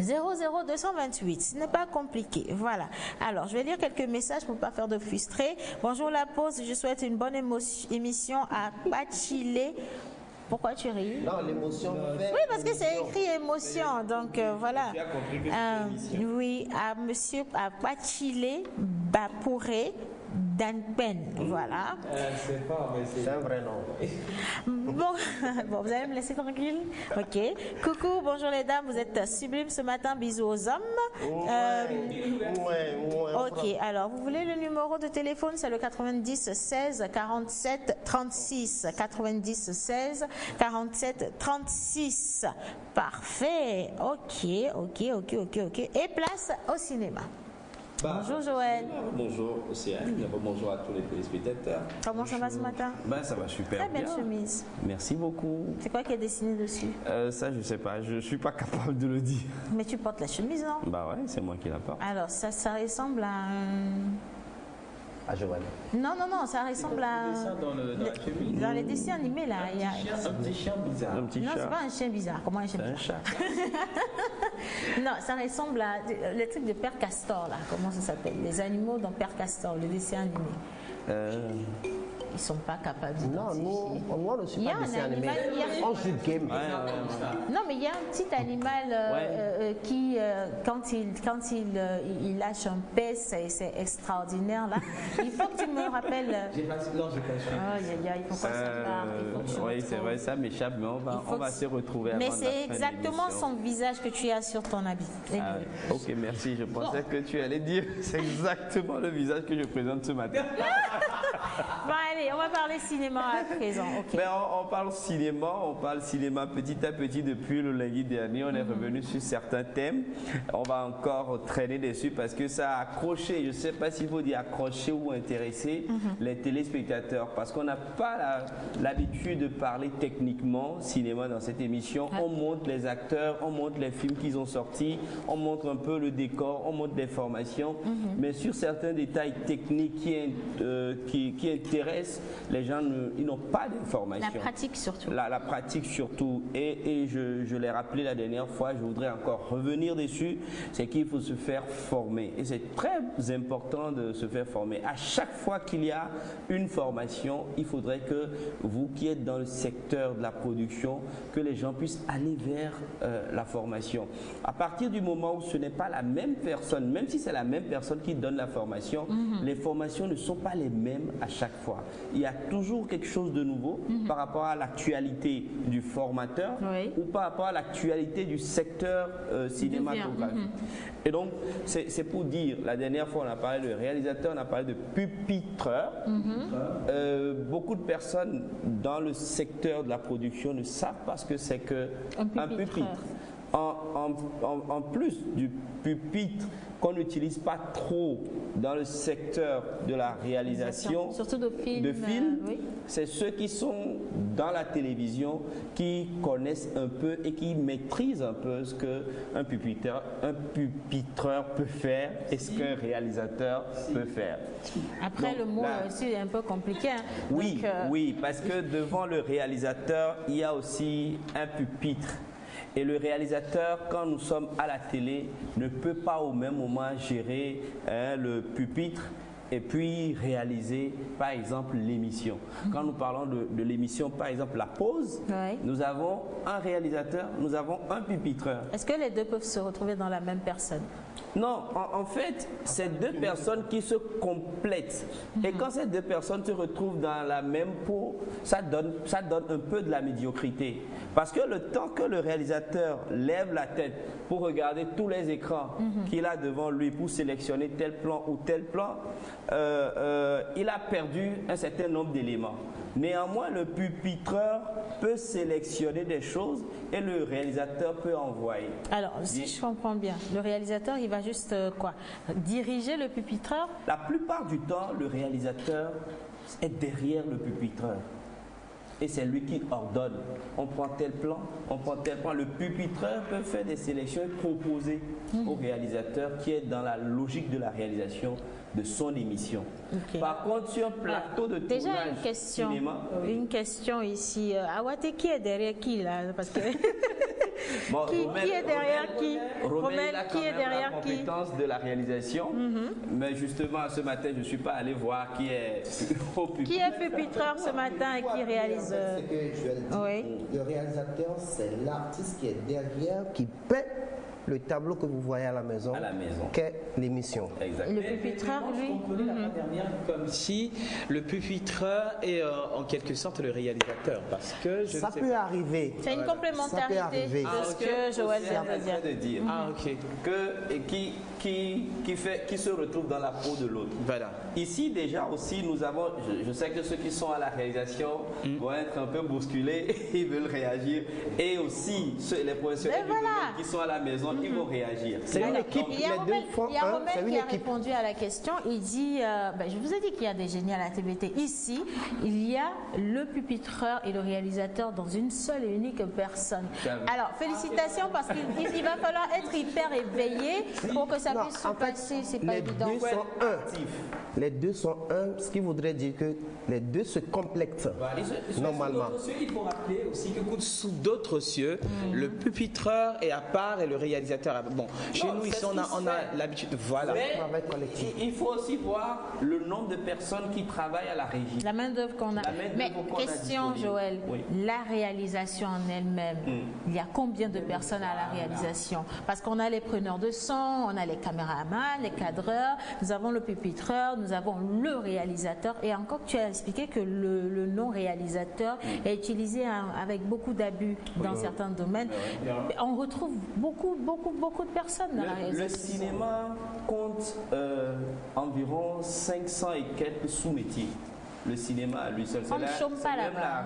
00 228. Ce n'est pas compliqué. Voilà. Alors, je vais lire quelques messages pour ne pas faire de frustrés. Bonjour la pause, je souhaite une bonne émission à Pachilé. Pourquoi tu ris? Non, l'émotion. Oui, parce que c'est écrit émotion, donc voilà. Oui, à monsieur Pachilé Bapouré Danpen, voilà. C'est un vrai nom. Bon, vous allez me laisser tranquille? Ok. Coucou, bonjour les dames, vous êtes sublimes ce matin, bisous aux hommes. Ok, alors vous voulez le numéro de téléphone? C'est le 90 16 47 36. 90 16 47 36. Parfait. Ok. Et place au cinéma. Bonjour Joël. Bonjour Océane. Bonjour à tous les téléspectateurs. Comment ça va ce matin? Ça va super Très belle bien. chemise. Merci beaucoup. C'est quoi qui est dessiné dessus? Ça je sais pas, je suis pas capable de le dire. Mais tu portes la chemise, non? Bah ouais, c'est moi qui la porte. Alors ça ressemble à À Joël. Non, ça ressemble à dans les dessins animés là. Il y a un petit chien bizarre. Un petit non, chat. c'est pas un chien bizarre. Comment un chien bizarre? Un chat. Non, ça ressemble à le truc de Père Castor là. Comment ça s'appelle? Les animaux dans Père Castor, le dessin animé. Ils sont pas capables de Non, nous, on ne suit il y a pas un dessin animé. animal, On joue game. Non, mais il y a un petit animal qui, quand il lâche un pèse, c'est extraordinaire là. Il faut que tu me rappelles. Non, j'ai pas su. Il faut qu'on s'en parle. Oui, c'est vrai, ça m'échappe, mais on va se retrouver avant Mais la fin c'est de exactement l'émission. son visage que tu as sur ton habit. Ok, merci. Je pensais que tu allais dire c'est exactement le visage que je présente ce matin. Bon, allez, on va parler cinéma à présent. Okay. Mais on parle cinéma petit à petit depuis le lundi dernier. On est revenu sur certains thèmes. On va encore traîner dessus parce que ça a accroché, je ne sais pas s'il faut dire accrocher ou intéresser les téléspectateurs parce qu'on n'a pas l'habitude de parler techniquement cinéma dans cette émission. On montre les acteurs, on montre les films qu'ils ont sortis, on montre un peu le décor, on montre des formations, mais sur certains détails techniques qui intéressent les gens, ils n'ont pas d'informations. La pratique surtout. La pratique surtout. Et je l'ai rappelé la dernière fois, je voudrais encore revenir dessus, c'est qu'il faut se faire former. Et c'est très important de se faire former. À chaque fois qu'il y a une formation, il faudrait que vous qui êtes dans le secteur de la production, que les gens puissent aller vers la formation. À partir du moment où ce n'est pas la même personne, même si c'est la même personne qui donne la formation, les formations ne sont pas les mêmes à chaque fois. Il y a toujours quelque chose de nouveau par rapport à l'actualité du formateur ou par rapport à l'actualité du secteur cinématographique. Et donc, c'est pour dire, la dernière fois on a parlé de réalisateur, on a parlé de pupitreur. Beaucoup de personnes dans le secteur de la production ne savent pas ce que c'est qu'un pupitre. en plus du pupitre qu'on n'utilise pas trop dans le secteur de la réalisation, surtout de films, oui. C'est ceux qui sont dans la télévision, qui connaissent un peu et qui maîtrisent un peu ce qu'un pupitreur peut faire et ce qu'un réalisateur peut faire. Après, donc, le mot là, aussi est un peu compliqué. Hein. Oui, donc, oui, parce que devant le réalisateur, il y a aussi un pupitre. Et le réalisateur, quand nous sommes à la télé, ne peut pas au même moment gérer le pupitre et puis réaliser, par exemple, l'émission. Quand nous parlons de l'émission, par exemple, la pause, oui. Nous avons un réalisateur, nous avons un pupitreur. Est-ce que les deux peuvent se retrouver dans la même personne? Non, en fait, c'est deux personnes qui se complètent. Et quand ces deux personnes se retrouvent dans la même peau, ça donne un peu de la médiocrité. Parce que le temps que le réalisateur lève la tête pour regarder tous les écrans qu'il a devant lui pour sélectionner tel plan ou tel plan, il a perdu un certain nombre d'éléments. Néanmoins, le pupitreur peut sélectionner des choses et le réalisateur peut envoyer. Alors, si je comprends bien, le réalisateur, il va juste diriger le pupitreur? La plupart du temps, le réalisateur est derrière le pupitreur. Et c'est lui qui ordonne. On prend tel plan, on prend tel plan. Le pupitreur peut faire des sélections et proposer au réalisateur qui est dans la logique de la réalisation de son émission. Okay. Par contre, sur un plateau de tournage déjà une question ici. Awate, qui est derrière qui là? Parce que bon, qui est derrière qui? Romain qui est derrière la compétence de la réalisation. Mais justement, ce matin, je ne suis pas allé voir qui est au pupitre. Qui est pupitreur ce matin et qui réalise? Oui. Le réalisateur, c'est l'artiste qui est derrière, qui peint le tableau que vous voyez à la maison, qu'est l'émission. Le pupitreur, lui, la dernière comme si le pupitreur est en quelque sorte le réalisateur, parce que ça peut arriver. C'est une complémentarité de ce que Joël vient de dire. Ah, ok. Qui se retrouve dans la peau de l'autre. Voilà. Ici déjà aussi nous avons, je sais que ceux qui sont à la réalisation vont être un peu bousculés, ils veulent réagir, et aussi les professionnels du domaine qui sont à la maison, ils vont réagir. C'est une équipe. Il y a Romain qui a répondu à la question. Il dit, je vous ai dit qu'il y a des génies à la TVT. Ici, il y a le pupitreur et le réalisateur dans une seule et unique personne. Alors, félicitations parce qu'il va falloir être hyper éveillé pour que ça puisse se passer. C'est pas évident. Les deux sont un, ce qui voudrait dire que les deux se complètent normalement. Il faut rappeler aussi que sous d'autres cieux, le pupitreur est à part et le réalisateur à part. Bon, chez nous ici on a l'habitude. Voilà. Il faut aussi voir le nombre de personnes qui travaillent à la régie. La main d'œuvre qu'on a. Mais question, Joël, la réalisation en elle-même, il y a combien de personnes à la réalisation? Parce qu'on a les preneurs de son, on a les caméramans, les cadreurs, nous avons le pupitreur, nous avons le réalisateur. Et encore, tu as expliqué que le nom réalisateur est utilisé avec beaucoup d'abus dans certains domaines. On retrouve beaucoup de personnes dans la réalisation. Le cinéma compte environ 500 et quelques sous-métiers. Le cinéma à lui seul. On ne chôme pas là-bas.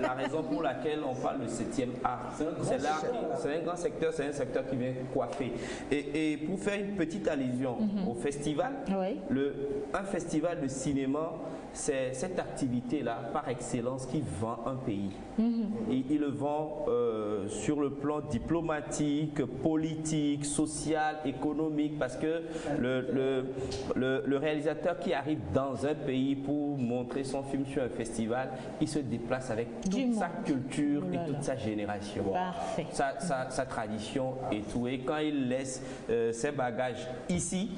La raison pour laquelle on parle de 7e art. C'est un grand secteur, c'est un secteur qui vient coiffer. Et pour faire une petite allusion au festival, un festival de cinéma, c'est cette activité-là, par excellence, qui vend un pays. Il le vend sur le plan diplomatique, politique, social, économique, parce que le réalisateur qui arrive dans un pays pour montrer son film sur un festival, il se déplace avec toute sa culture et toute sa génération, sa tradition et tout. Et quand il laisse ses bagages ici,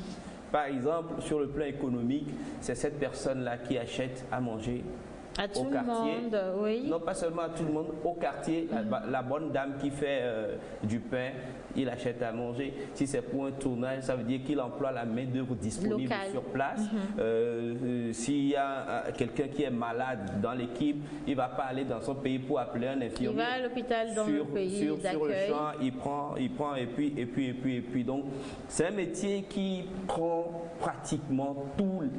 par exemple, sur le plan économique, c'est cette personne-là qui achète à manger au quartier. Non, pas seulement à tout le monde, au quartier, la bonne dame qui fait du pain, il achète à manger. Si c'est pour un tournage, ça veut dire qu'il emploie la main-d'œuvre disponible sur place. S'il y a quelqu'un qui est malade dans l'équipe, il ne va pas aller dans son pays pour appeler un infirmier. Il va à l'hôpital dans le pays d'accueil. Sur le champ, il prend et puis. Donc, c'est un métier qui prend pratiquement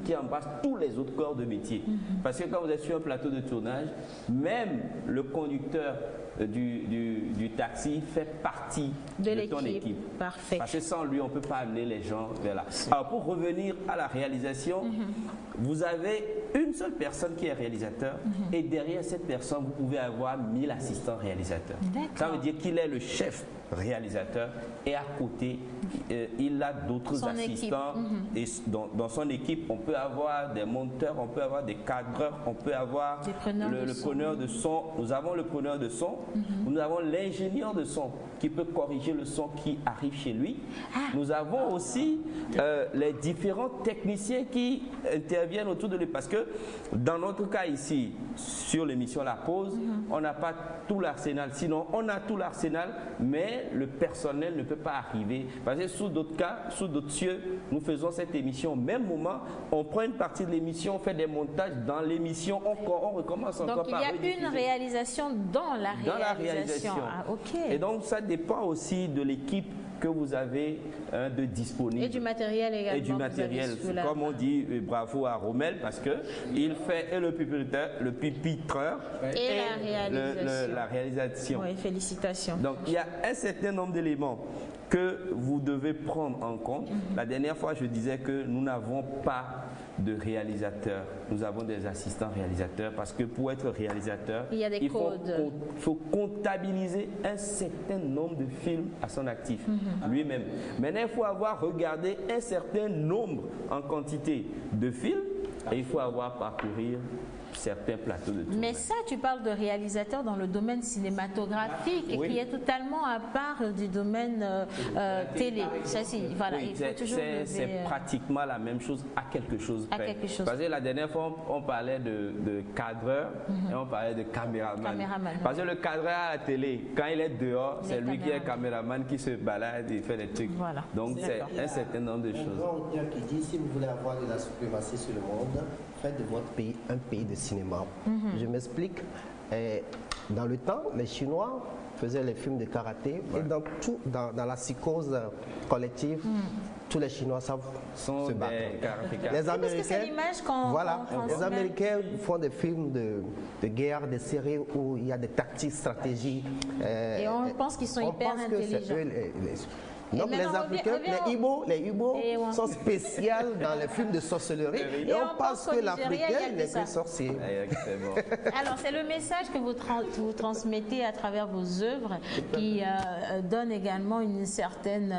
qui embrasse tous les autres corps de métier. Parce que quand vous êtes sur un plateau de tournage, même le conducteur du taxi fait partie de ton équipe. Parfait. Parce que sans lui, on ne peut pas amener les gens vers là. Alors, pour revenir à la réalisation, vous avez une seule personne qui est réalisateur et derrière cette personne, vous pouvez avoir 1000 assistants réalisateurs. Ça veut dire qu'il est le chef réalisateur et à côté, il a d'autres assistants. Et dans son équipe, on peut avoir des monteurs, on peut avoir des cadreurs, on peut avoir le preneur de son. Nous avons le preneur de son, nous avons l'ingénieur de son qui peut corriger le son qui arrive chez lui. Nous avons aussi les différents techniciens qui interviennent autour de lui. Parce que dans notre cas ici, sur l'émission La Pause, on n'a pas tout l'arsenal. Sinon, on a tout l'arsenal, mais le personnel ne peut pas arriver. Parce que sous d'autres cas, sous d'autres cieux, nous faisons cette émission au même moment. On prend une partie de l'émission, on fait des montages dans l'émission, on recommence encore par Donc il y a une réalisation dans la réalisation. Ah, et donc ça dépend aussi de l'équipe que vous avez de disponible. Et du matériel également. Et du matériel. Comme on dit, bravo à Rommel parce que il fait le pupitreur et la réalisation. Oui, félicitations. Donc il y a un certain nombre d'éléments que vous devez prendre en compte. La dernière fois, je disais que nous n'avons pas de réalisateurs. Nous avons des assistants réalisateurs parce que pour être réalisateur, il faut comptabiliser un certain nombre de films à son actif, lui-même. Maintenant, il faut avoir regardé un certain nombre en quantité de films et il faut avoir parcouru certains plateaux de tournage. Mais ça, tu parles de réalisateur dans le domaine cinématographique qui est totalement à part du domaine télé. Ça, voilà, c'est pratiquement la même chose à quelque chose près. Parce que la dernière fois, on parlait de cadreur et on parlait de caméraman. Parce que le cadreur à la télé, quand il est dehors, c'est lui qui est caméraman qui se balade et fait des trucs. Voilà. Donc, c'est un certain nombre de choses. Qui dit, si vous voulez avoir de la suprématie sur le monde, faites de votre pays un pays de cinéma. Je m'explique. Dans le temps, les Chinois faisaient les films de karaté et dans la psychose collective, tous les Chinois savent se battre. Les Américains, les Américains font des films de guerre, des séries où il y a des tactiques, stratégies. Et on pense qu'ils sont hyper intelligents. Donc les Africains, les Igbo sont spéciaux dans les films de sorcellerie et on pense que l'Africain n'est que sorcier. Alors c'est le message que vous transmettez à travers vos œuvres qui donne également une certaine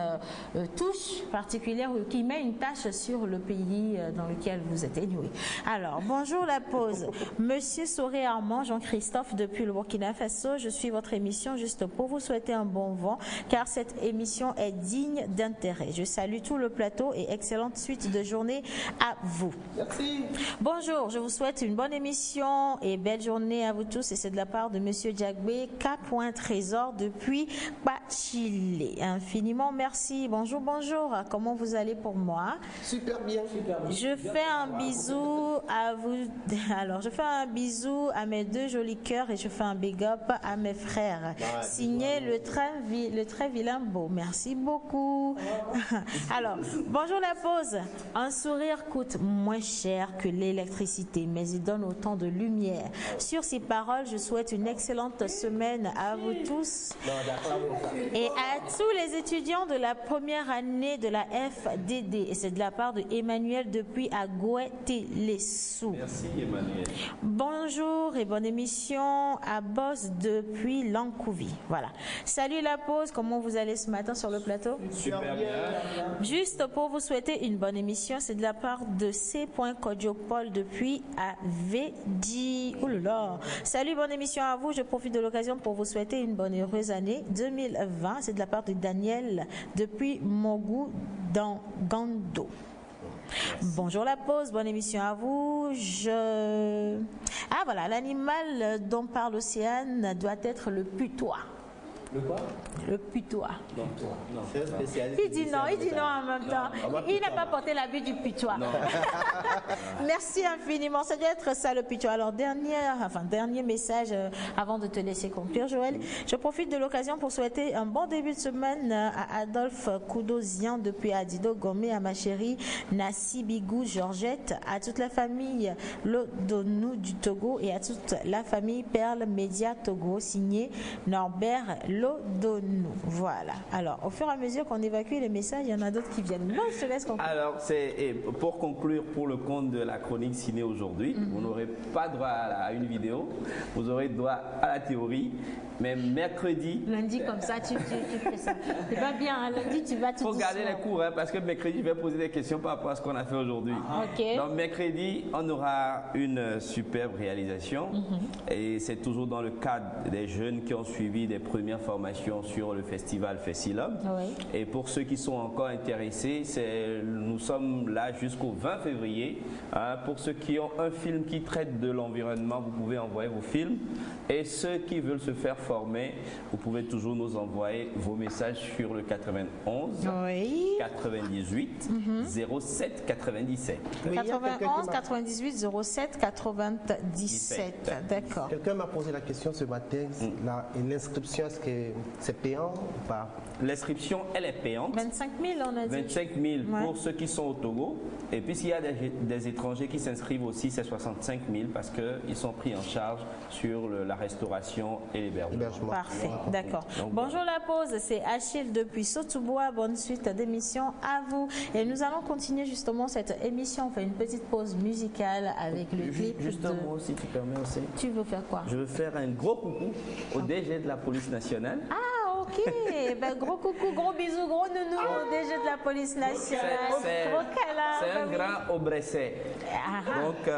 touche particulière ou qui met une tache sur le pays dans lequel vous êtes élevé. Alors bonjour La Pause. Monsieur Soré Armand, Jean-Christophe depuis le Burkina Faso, je suis votre émission juste pour vous souhaiter un bon vent car cette émission est digne d'intérêt. Je salue tout le plateau et excellente suite de journée à vous. Merci. Bonjour, je vous souhaite une bonne émission et belle journée à vous tous et c'est de la part de Monsieur Diagbé, K.Trésor depuis Chile. Infiniment merci. Bonjour, bonjour. Comment vous allez pour moi? Super bien, super bien. Je fais un bisou à vous. Alors, je fais un bisou à mes deux jolis cœurs et je fais un big up à mes frères. Signé le très vilain beau. Merci beaucoup. Alors, bonjour La Pause. Un sourire coûte moins cher que l'électricité, mais il donne autant de lumière. Sur ces paroles, je souhaite une excellente semaine à vous tous et à tous les étudiants de la première année de la FDD. Et c'est de la part de Emmanuel depuis Agoué-Télé-Sous. Merci Emmanuel. Bonjour et bonne émission à Boss depuis Lancouvi. Voilà. Salut La Pause, comment vous allez ce matin sur le plateau? Super bien. Juste pour vous souhaiter une bonne émission, c'est de la part de C.Kodiopol depuis AVD. Oulala. Salut, bonne émission à vous. Je profite de l'occasion pour vous souhaiter une bonne et heureuse année 2020. C'est de la part de Daniel depuis Mogou dans Gando. Bonjour La Pause, bonne émission à vous. Ah voilà, l'animal dont parle Océane doit être le putois. Le quoi? Le putois. Non, c'est un spécialiste. Il dit non en même temps. Il n'a pas porté l'habit du putois. Merci infiniment. Ça doit être ça le putois. Alors, dernier message avant de te laisser conclure, Joël. Je profite de l'occasion pour souhaiter un bon début de semaine à Adolphe Koudosian depuis Adido Gomé, à ma chérie Nassi Bigou Georgette, à toute la famille Lodonou du Togo et à toute la famille Perle Média Togo, signé Norbert Lodonou. Voilà. Alors, au fur et à mesure qu'on évacue les messages, il y en a d'autres qui viennent. Non, je te laisse conclure. Alors, pour conclure, pour le compte de la chronique ciné aujourd'hui, vous n'aurez pas droit à une vidéo, vous aurez droit à la théorie, mais mercredi... Lundi, comme ça, tu fais ça. C'est pas bien, hein? Lundi, tu vas tout doucement. Il faut garder les cours, hein, parce que mercredi, je vais poser des questions par rapport à ce qu'on a fait aujourd'hui. Okay. Donc, mercredi, on aura une superbe réalisation, et c'est toujours dans le cadre des jeunes qui ont suivi des premières formations sur le festival Festilum. Oui. Et pour ceux qui sont encore intéressés, nous sommes là jusqu'au 20 février. Hein, pour ceux qui ont un film qui traite de l'environnement, vous pouvez envoyer vos films. Et ceux qui veulent se faire former, vous pouvez toujours nous envoyer vos messages sur le 91 98 07 97. 91 98 07 97. D'accord. Quelqu'un m'a posé la question ce matin. L'inscription, est-ce que c'est payant ou pas? L'inscription, elle est payante. 25 000, on a dit. 25 000 pour ceux qui sont au Togo. Et puis, s'il y a des étrangers qui s'inscrivent aussi, c'est 65 000 parce qu'ils sont pris en charge sur la restauration et l'hébergement. Parfait, d'accord. Bonjour la pause, c'est Achille depuis Sotoubois. Bonne suite d'émission à vous. Et nous allons continuer justement cette émission. On fait une petite pause musicale avec le clip. Juste un mot, si tu permets aussi. Tu veux faire quoi? Je veux faire un gros coucou au DG de la police nationale. Ah, ok. Ben, gros coucou, gros bisous, gros nounou au DG de la police nationale. Gros câlin. C'est un grand Aubresset. Donc,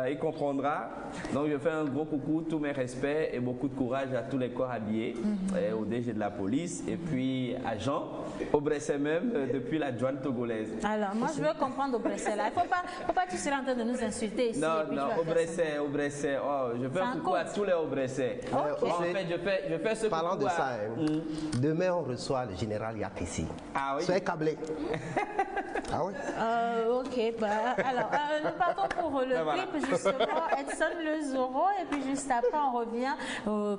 il comprendra. Donc, je fais un gros coucou, tous mes respects et beaucoup de courage à tous les corps habillés, et au DG de la police, et puis à Jean, Aubresset même, depuis la douane togolaise. Alors, moi, je veux comprendre Aubresset là. Il ne faut pas tous en train de nous insulter ici. Non, Aubresset. Oh, je fais un coucou à tous les Aubresset. Okay. En fait, je fais ce Parlant coucou de ça, demain, on reçoit le général Yatissi. Ah oui? Soyez câblés. Ah oui? Ok, alors, nous partons pour le clip, justement, Edson Le Zorro, et puis juste après, on revient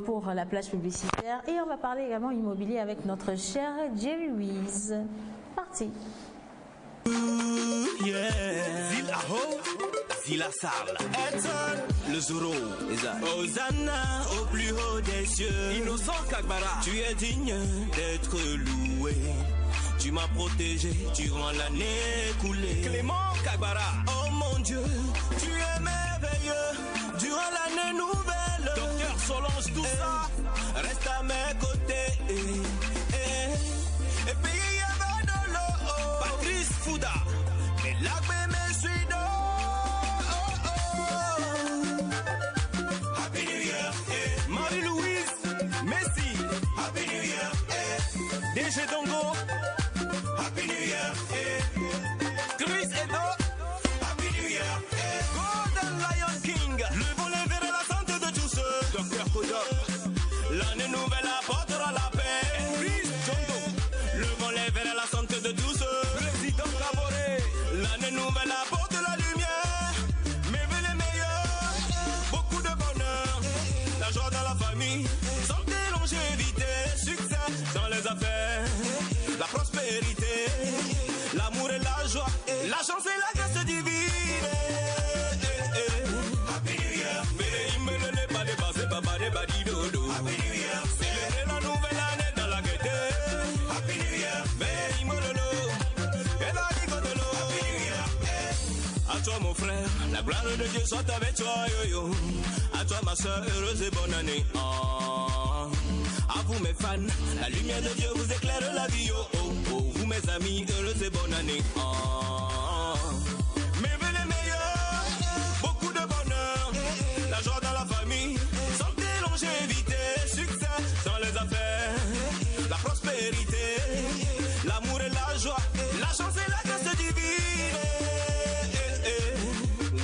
pour la plage publicitaire, et on va parler également immobilier avec notre cher Jerry Wiz. Parti. Zil Aho, Zil Asal, Edson, Le Zorro, Hosanna au plus haut des cieux. Innocent Kagbara, tu es digne d'être loué. Tu m'as protégé durant l'année écoulée. Clément Kagbara, oh mon Dieu, tu es merveilleux durant l'année nouvelle. Docteur Solange, tout ça reste à mes côtés. Et puis il y avait de l'eau. Patrice Fouda, mais l'arbre me suit Happy New Year. Marie-Louise, Messi. Happy New Year. DG Dongo. Happy New Year. Chris Edo. Happy New Year. Golden Lion King. Le volet vers la santé de tous ceux. Dr. Kodok. L'année nouvelle apportera la paix. Chris Jondo. Le volet vers la santé de tous ceux. Président Caboret. L'année nouvelle apporte la lumière. Mais veux les meilleurs. Beaucoup de bonheur. La joie dans la famille. Santé, longévité. Succès dans les affaires. La prospérité, l'amour et la joie, la chance et la grâce divine. Happy New Year. Mais il ne pas dépassé, papa de badidodo. Happy New Year. Célébrer la nouvelle année dans la gaieté. Happy New Year. Mais il me et la rigolo. Happy New Year. À toi mon frère, la gloire de Dieu soit avec toi, yo yo. À toi ma soeur, heureuse et bonne année. À vous mes fans, la lumière de Dieu vous éclaire la vie. Oh, oh, oh. Vous mes amis, heureuse et bonne année. Mais venez les meilleurs, beaucoup de bonheur, la joie dans la famille, santé, longévité, succès dans les affaires, la prospérité, l'amour et la joie, la chance et la grâce divine.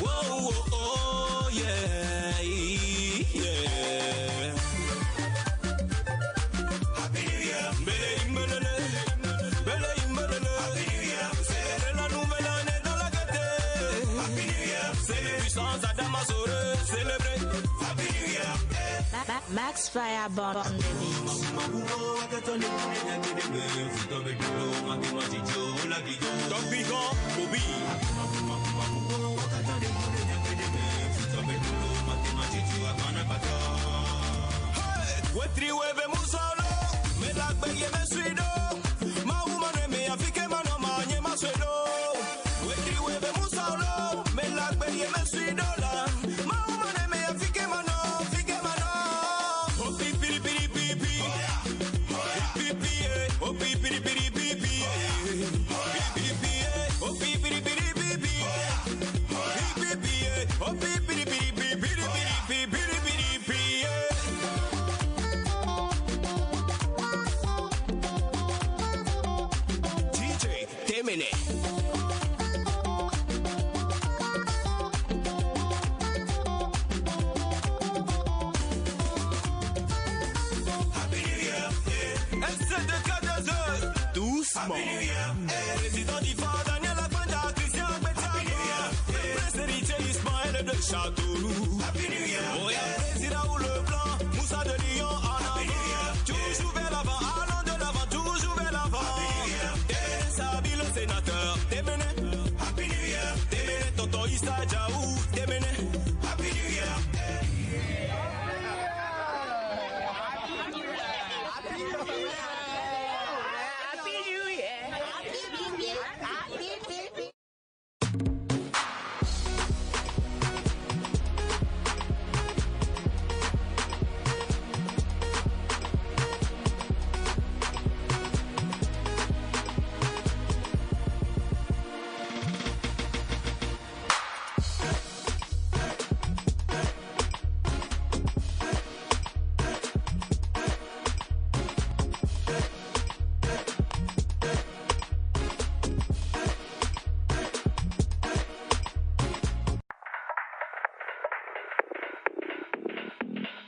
Oh, oh, oh, yeah, yeah. Happy Max Firebomb on the Président d'Ifa, Daniel Akwenda, Christian Bétia, Ismaël de Châteauroux. Président ou le blanc, Moussa de Lyon en avant. Toujours vers l'avant, allons de l'avant, toujours vers l'avant. Sabi le sénateur, Déméné. Déméné, tonton Issa Djaou, Déméné. Happy New Year.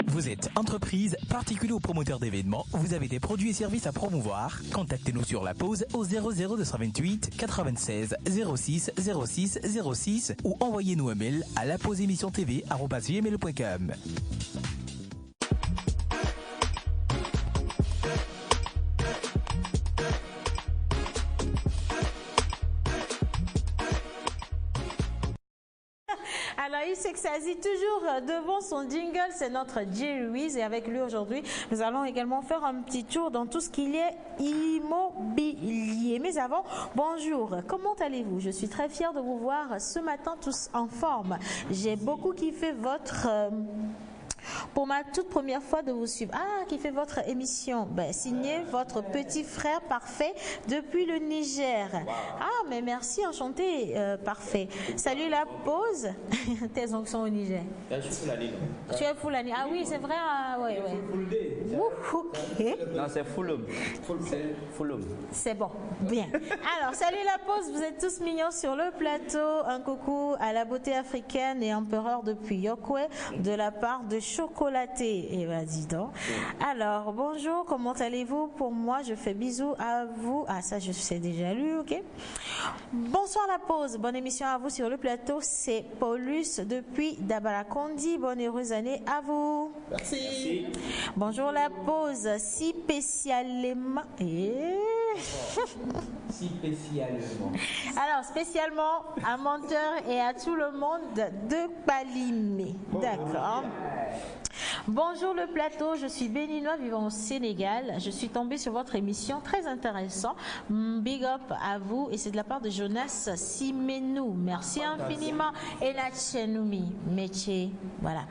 Vous êtes entreprise, particulier ou promoteur d'événements, vous avez des produits et services à promouvoir, contactez-nous sur la pause au 00228 96 06 06 06 ou envoyez-nous un mail à lapauseémissiontv@gmail.com. Anaïs Exazi, toujours devant son jingle, c'est notre Jerry Louise et avec lui aujourd'hui, nous allons également faire un petit tour dans tout ce qu'il est immobilier. Mais avant, bonjour, comment allez-vous? Je suis très fière de vous voir ce matin tous en forme. J'ai beaucoup kiffé votre... pour ma toute première fois de vous suivre. Ah, qui fait votre émission? Ben, signé votre petit frère parfait depuis le Niger. Ah, mais merci, enchanté, parfait. Salut la pause. Tes oncles sont au Niger. Je suis Fulani. Tu es Fulani. Ah oui, c'est vrai. Ah, ouais, ouais. Ok. Non, c'est Fulham. C'est bon. Bien. Alors, salut la pause. Vous êtes tous mignons sur le plateau. Un coucou à la beauté africaine et empereur depuis Yokwe de la part de Chocolaté. Et vas-y donc. Alors, bonjour, comment allez-vous? Pour moi, je fais bisous à vous. Ah, ça, je sais déjà lu, ok. Bonsoir la pause. Bonne émission à vous sur le plateau. C'est Paulus depuis Dabalakondi. Bonne heureuse année à vous. Merci. Bonjour la pause. Si spécialement... Si spécialement. Alors, spécialement à Menteur et à tout le monde de Palimé. D'accord. Bonjour le plateau, je suis béninois vivant au Sénégal. Je suis tombée sur votre émission, très intéressant. Big up à vous et c'est de la part de Jonas Simenou. Merci infiniment. Et la Chenoumi, métier. Voilà,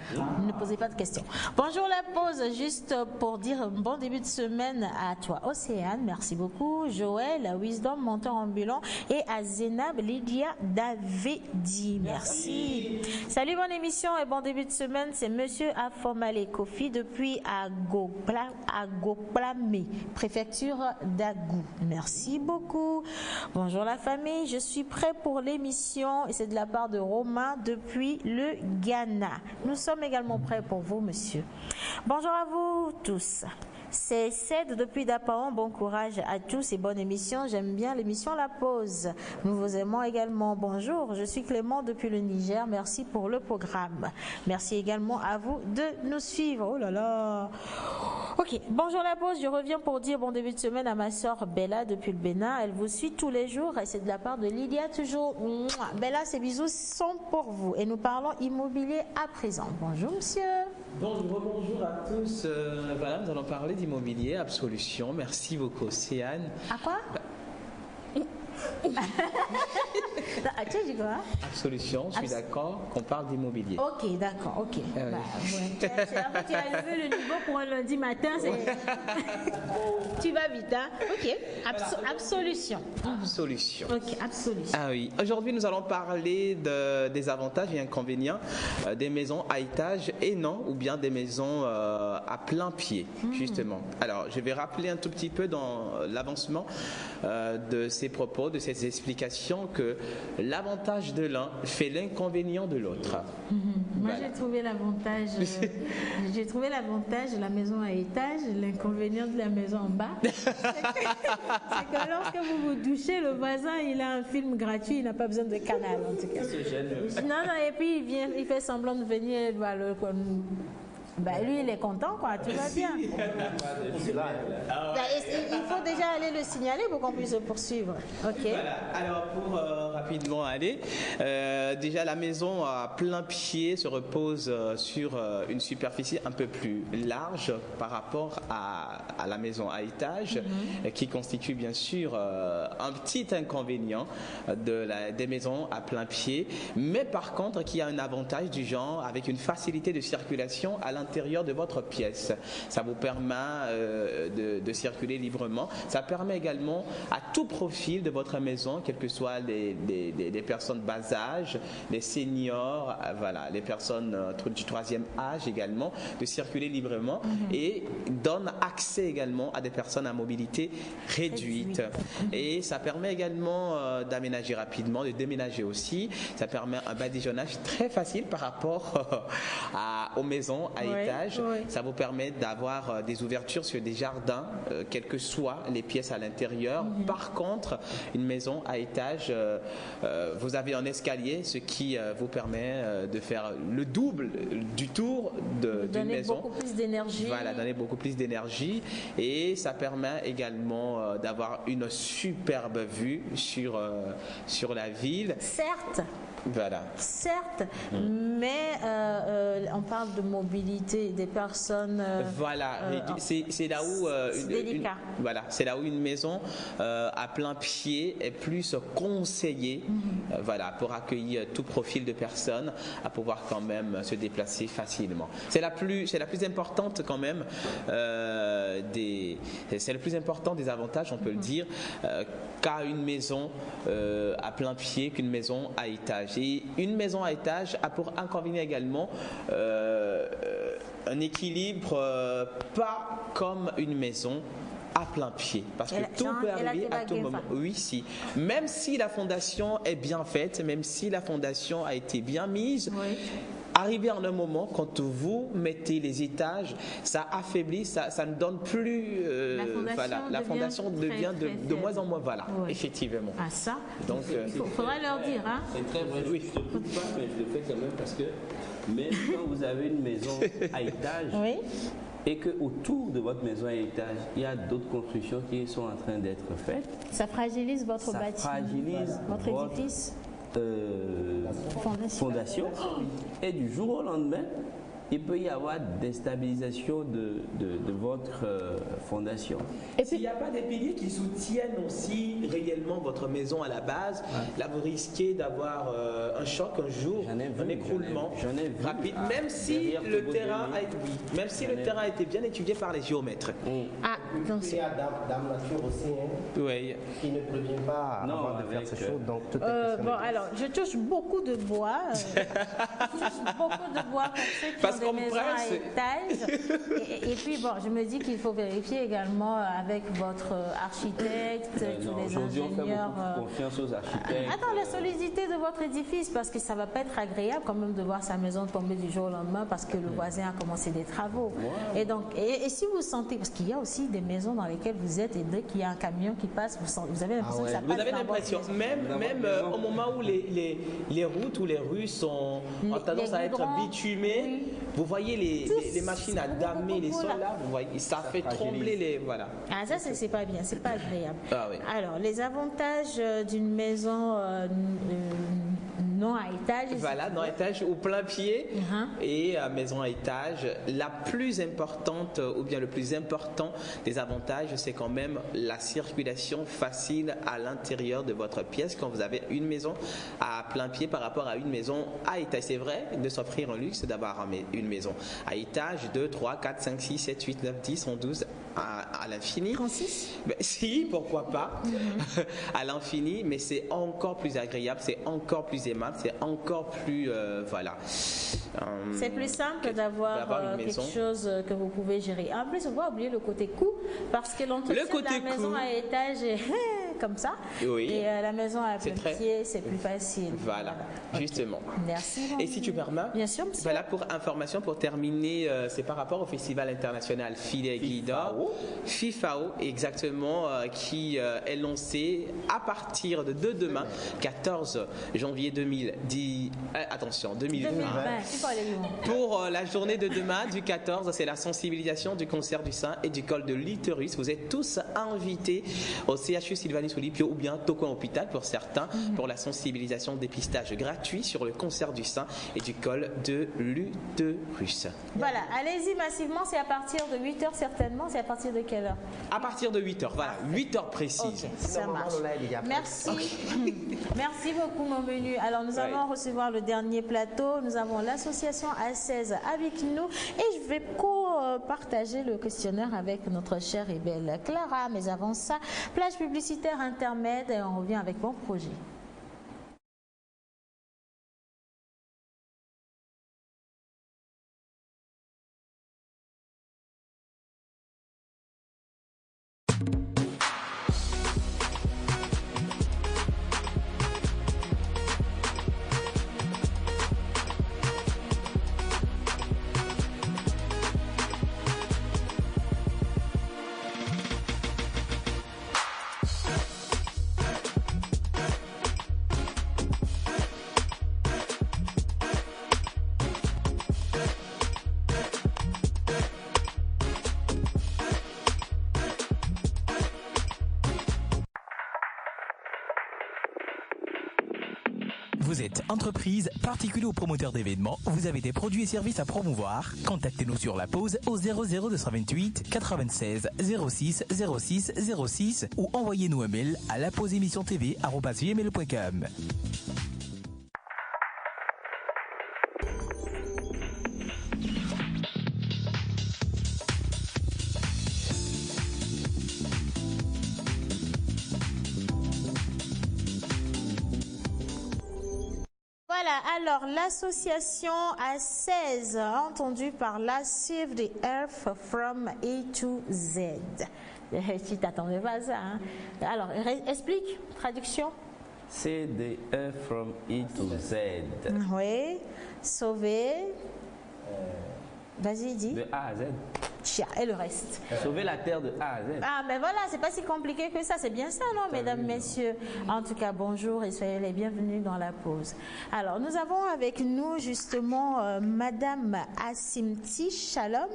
ne posez pas de questions. Bonjour la pause, juste pour dire bon début de semaine à toi Océane, merci beaucoup. Joël, Wisdom, Menteur ambulant et à Zénab, Lydia Davedi. Merci. Salut, bonne émission et bon début de semaine. C'est Monsieur Afomale Kofi depuis Agoplamé, préfecture d'Agou. Merci beaucoup. Bonjour la famille, je suis prêt pour l'émission et c'est de la part de Romain depuis le Ghana. Nous sommes également prêts pour vous, monsieur. Bonjour à vous tous. C'est Ced depuis Dapaon. Bon courage à tous et bonne émission. J'aime bien l'émission La Pause. Nous vous aimons également. Bonjour, je suis Clément depuis le Niger. Merci pour le programme. Merci également à vous de nous suivre. Oh là là. Ok, bonjour La Pause. Je reviens pour dire bon début de semaine à ma soeur Bella depuis le Bénin. Elle vous suit tous les jours et c'est de la part de Lydia toujours. Mouah. Bella, ces bisous sont pour vous. Et nous parlons immobilier à présent. Bonjour monsieur. Bonjour à tous. Voilà, nous allons parler d'immobilier, Absolution. Merci beaucoup, Océane. À quoi? Tu as dit quoi? Absolution, je suis d'accord qu'on parle d'immobilier. Ok, d'accord, ok. Oui. Bah, ouais. Tu as levé le niveau pour un lundi matin. Tu vas vite, hein? Ok, Absolution. Absolution. Ok, Absolution. Ah oui, aujourd'hui nous allons parler des avantages et inconvénients des maisons à étage et non, ou bien des maisons à plein pied, justement. Alors, je vais rappeler un tout petit peu dans l'avancement de ces propos, de ces explications, que l'avantage de l'un fait l'inconvénient de l'autre. Moi, j'ai trouvé l'avantage. J'ai trouvé l'avantage de la maison à étage, l'inconvénient de la maison en bas. C'est que lorsque vous vous douchez, le voisin, il a un film gratuit, il n'a pas besoin de canal, en tout cas. Non, et puis il fait semblant de venir, lui, il est content, quoi. Tout va bien. Il faut déjà aller le signaler pour qu'on puisse poursuivre. Ok. Voilà. Alors, pour rapidement aller, déjà la maison à plein pied se repose sur une superficie un peu plus large par rapport à la maison à étage, qui constitue bien sûr un petit inconvénient des maisons à plein pied, mais par contre qui a un avantage du genre avec une facilité de circulation à l'intérieur de votre pièce. Ça vous permet de circuler librement. Ça permet également à tout profil de votre maison, quelles que soient des personnes bas âge, les seniors, voilà, les personnes du troisième âge également, de circuler librement et donne accès également à des personnes à mobilité réduite. Et ça permet également d'aménager rapidement, de déménager aussi. Ça permet un badigeonnage très facile par rapport aux maisons à étage. Ça vous permet d'avoir des ouvertures sur des jardins, quelles que soient les pièces à l'intérieur. Par contre, une maison à étage, vous avez un escalier, ce qui vous permet de faire le double du tour d'une maison. Donner beaucoup plus d'énergie. Voilà, donner beaucoup plus d'énergie. Et ça permet également d'avoir une superbe vue sur la ville. Certes. Voilà. Certes, mais on parle de mobilité des personnes. Voilà, c'est là où c'est là où une maison à plein pied est plus conseillée, voilà, pour accueillir tout profil de personnes, à pouvoir quand même se déplacer facilement. C'est la plus importante quand même c'est le plus important des avantages, on peut le dire, qu'a une maison à plein pied qu'une maison à étage. Et une maison à étage a pour inconvénient également un équilibre pas comme une maison à plein pied, parce que tout peut arriver à tout moment. Oui, si. Même si la fondation est bien faite, même si la fondation a été bien mise, arrivé en un moment, quand vous mettez les étages, ça affaiblit, ça ne donne plus. La fondation devient de moins en moins. Voilà, effectivement. Ah, ça. Donc, il faudrait leur dire. Hein. C'est très vrai. Oui. Je ne te coupe pas, mais je le fais quand même parce que même quand vous avez une maison à étage. Et qu'autour de votre maison à étage, il y a d'autres constructions qui sont en train d'être faites. Ça fragilise votre bâtiment. Ça fragilise votre édifice. Fondation. Et du jour au lendemain, il peut y avoir déstabilisation de votre fondation. Et s'il n'y a pas des piliers qui soutiennent aussi réellement votre maison à la base, là vous risquez d'avoir un choc un jour, un écroulement rapide, même si le terrain a été bien étudié par les géomètres. Ah, donc il y a Dame Nature aussi, qui ne prévient pas avant de faire ces choses. Donc, bon, alors, je touche beaucoup de bois. Pour ceux qui des maisons à étage. Et puis, bon, je me dis qu'il faut vérifier également avec votre architecte, tous les aujourd'hui, ingénieurs. on fait beaucoup confiance aux architectes. Attends, la solidité de votre édifice, parce que ça ne va pas être agréable quand même de voir sa maison tomber du jour au lendemain parce que le voisin a commencé des travaux. Et donc, et si vous sentez, parce qu'il y a aussi des maisons dans lesquelles vous êtes et dès qu'il y a un camion qui passe, vous avez l'impression que ça passe. Vous avez l'impression, même au moment où les routes ou les rues ont tendance à être bitumées, vous voyez les machines à damer les sols là, vous voyez, ça fait trembler les... Voilà. Ah, ça, c'est pas bien, c'est pas agréable. Ah, oui. Alors, les avantages d'une maison non à étage. Voilà, non à étage au plein pied et à maison à étage. La plus importante ou bien le plus important des avantages, c'est quand même la circulation facile à l'intérieur de votre pièce quand vous avez une maison à plein pied par rapport à une maison à étage. C'est vrai de s'offrir un luxe d'avoir une maison à étage, 2, 3, 4, 5, 6, 7, 8, 9, 10, 11, 12 à l'infini. 36 Ben, si, pourquoi pas, à l'infini, mais c'est encore plus agréable, c'est encore plus aimable, c'est encore plus, voilà. C'est plus simple d'avoir quelque chose que vous pouvez gérer. En plus, on va oublier le côté coût, parce que l'entretien de la maison à étage est comme ça, et la maison à plein pied, c'est plus facile. Voilà, justement. Merci. Et si tu permets, bien sûr, monsieur. Voilà, pour information, pour terminer, c'est par rapport au Festival international Filet Guido, FIFAO, exactement, qui est lancé à partir de demain, 14 janvier 2010. Attention, 2020. Pour la journée de demain, du 14, c'est la sensibilisation du cancer du sein et du col de l'utérus. Vous êtes tous invités au CHU Sylvanus Olympio ou bien Tocoin Hôpital pour certains, pour la sensibilisation, dépistage gratuit sur le cancer du sein et du col de l'utérus. Voilà, allez-y massivement, c'est à partir de 8h certainement, c'est à partir de quelle heure? À partir de 8h, voilà, 8h précises. Okay, ça marche. Merci. Merci beaucoup mon menu. Alors nous allons recevoir le dernier plateau. Nous avons l'association A16 avec nous et je vais partager le questionnaire avec notre chère et belle Clara. Mais avant ça, plage publicitaire intermède et on revient avec mon projet. Vous êtes entreprise, particulier ou promoteur d'événements, vous avez des produits et services à promouvoir. Contactez-nous sur la pause au 00228 96 06 06 06 ou envoyez-nous un mail à lapauseémissiontv@gmail.com. Alors, l'association A16, entendue par là, Save the Earth from A to Z. Tu t'attendais pas à ça, hein? Alors, explique, traduction. Save the Earth from A to Z. Oui, sauver. Vas-y, dis. De A à Z. Et le reste. Sauver la terre de A à Z. Ah, mais voilà, c'est pas si compliqué que ça. C'est bien ça, non, mesdames, messieurs? En tout cas, bonjour et soyez les bienvenus dans la pause. Alors, nous avons avec nous justement Madame Assimti Shalom,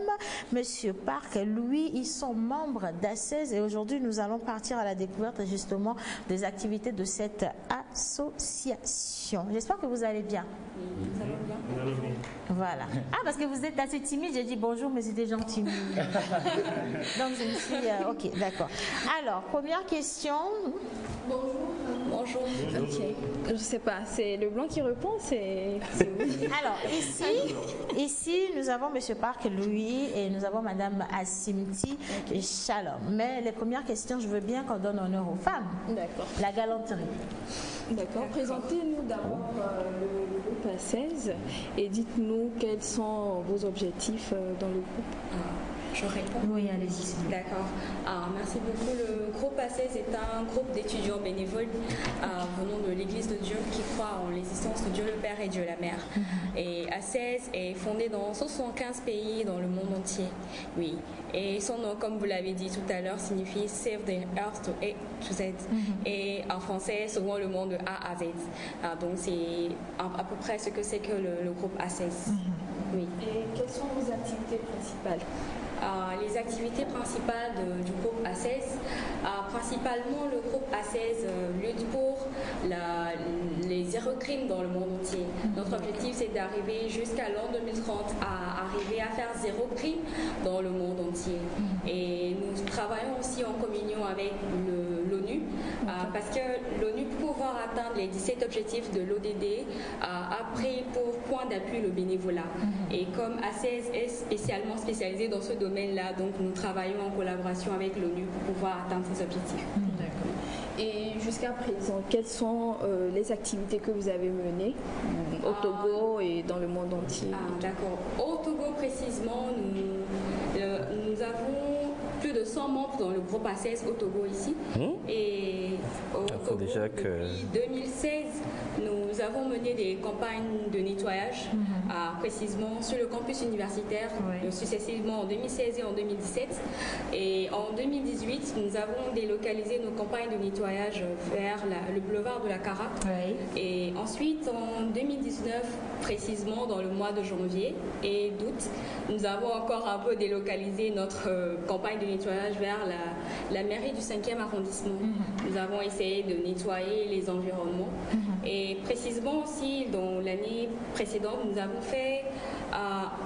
Monsieur Park, Louis. Ils sont membres d'A16 et aujourd'hui, nous allons partir à la découverte justement des activités de cette association. J'espère que vous allez bien. Vous allez bien? Voilà. Ah, parce que vous êtes assez timide. J'ai dit bonjour, mais c'était gentil. Donc je me suis... ok, d'accord. Alors, première question. Bonjour. Ok. Je sais pas, c'est le blanc qui répond, c'est... Alors, ici, nous avons Monsieur Park, Louis, et nous avons Madame Assimti Shalom. Mais les premières questions, je veux bien qu'on donne honneur aux femmes. D'accord. La galanterie. D'accord. Présentez-nous d'abord le groupe A16 et dites-nous quels sont vos objectifs dans le groupe. Je réponds. Oui, allez-y. D'accord. Merci beaucoup. Le groupe A16 est un groupe d'étudiants bénévoles venant de l'Église de Dieu qui croient en l'existence de Dieu le Père et Dieu la Mère. Et A16 est fondé dans 175 pays dans le monde entier. Oui. Et son nom, comme vous l'avez dit tout à l'heure, signifie Save the Earth to A to Z. Et en français, souvent le mot de A à Z. Donc c'est à peu près ce que c'est que le groupe A16. Oui. Et quelles sont vos activités principales? Les activités principales du groupe A16, principalement le groupe A16 lutte pour les zéro crime dans le monde entier. Notre objectif c'est d'arriver jusqu'à l'an 2030 à arriver à faire zéro crime dans le monde entier. Et nous travaillons aussi en communion avec l'ONU parce que l'ONU, pour pouvoir atteindre les 17 objectifs de l'ODD, a pris pour point d'appui le bénévolat. Et comme A16 est spécialement spécialisé dans ce domaine-là, donc nous travaillons en collaboration avec l'ONU pour pouvoir atteindre ces objectifs. D'accord. Et jusqu'à présent, quelles sont les activités que vous avez menées au Togo et dans le monde entier? D'accord. Au Togo précisément, nous avons plus de 100 membres dans le groupe A16 au Togo ici. Et au Togo, depuis 2016, nous avons mené des campagnes de nettoyage, précisément sur le campus universitaire, successivement en 2016 et en 2017. Et en 2018, nous avons délocalisé nos campagnes de nettoyage vers le boulevard de la Cara. Et ensuite, en 2019, précisément dans le mois de janvier et d'août, nous avons encore un peu délocalisé notre campagne de nettoyage vers la mairie du 5e arrondissement. Nous avons essayé de nettoyer les environnements. Et précisément aussi, dans l'année précédente, nous avons fait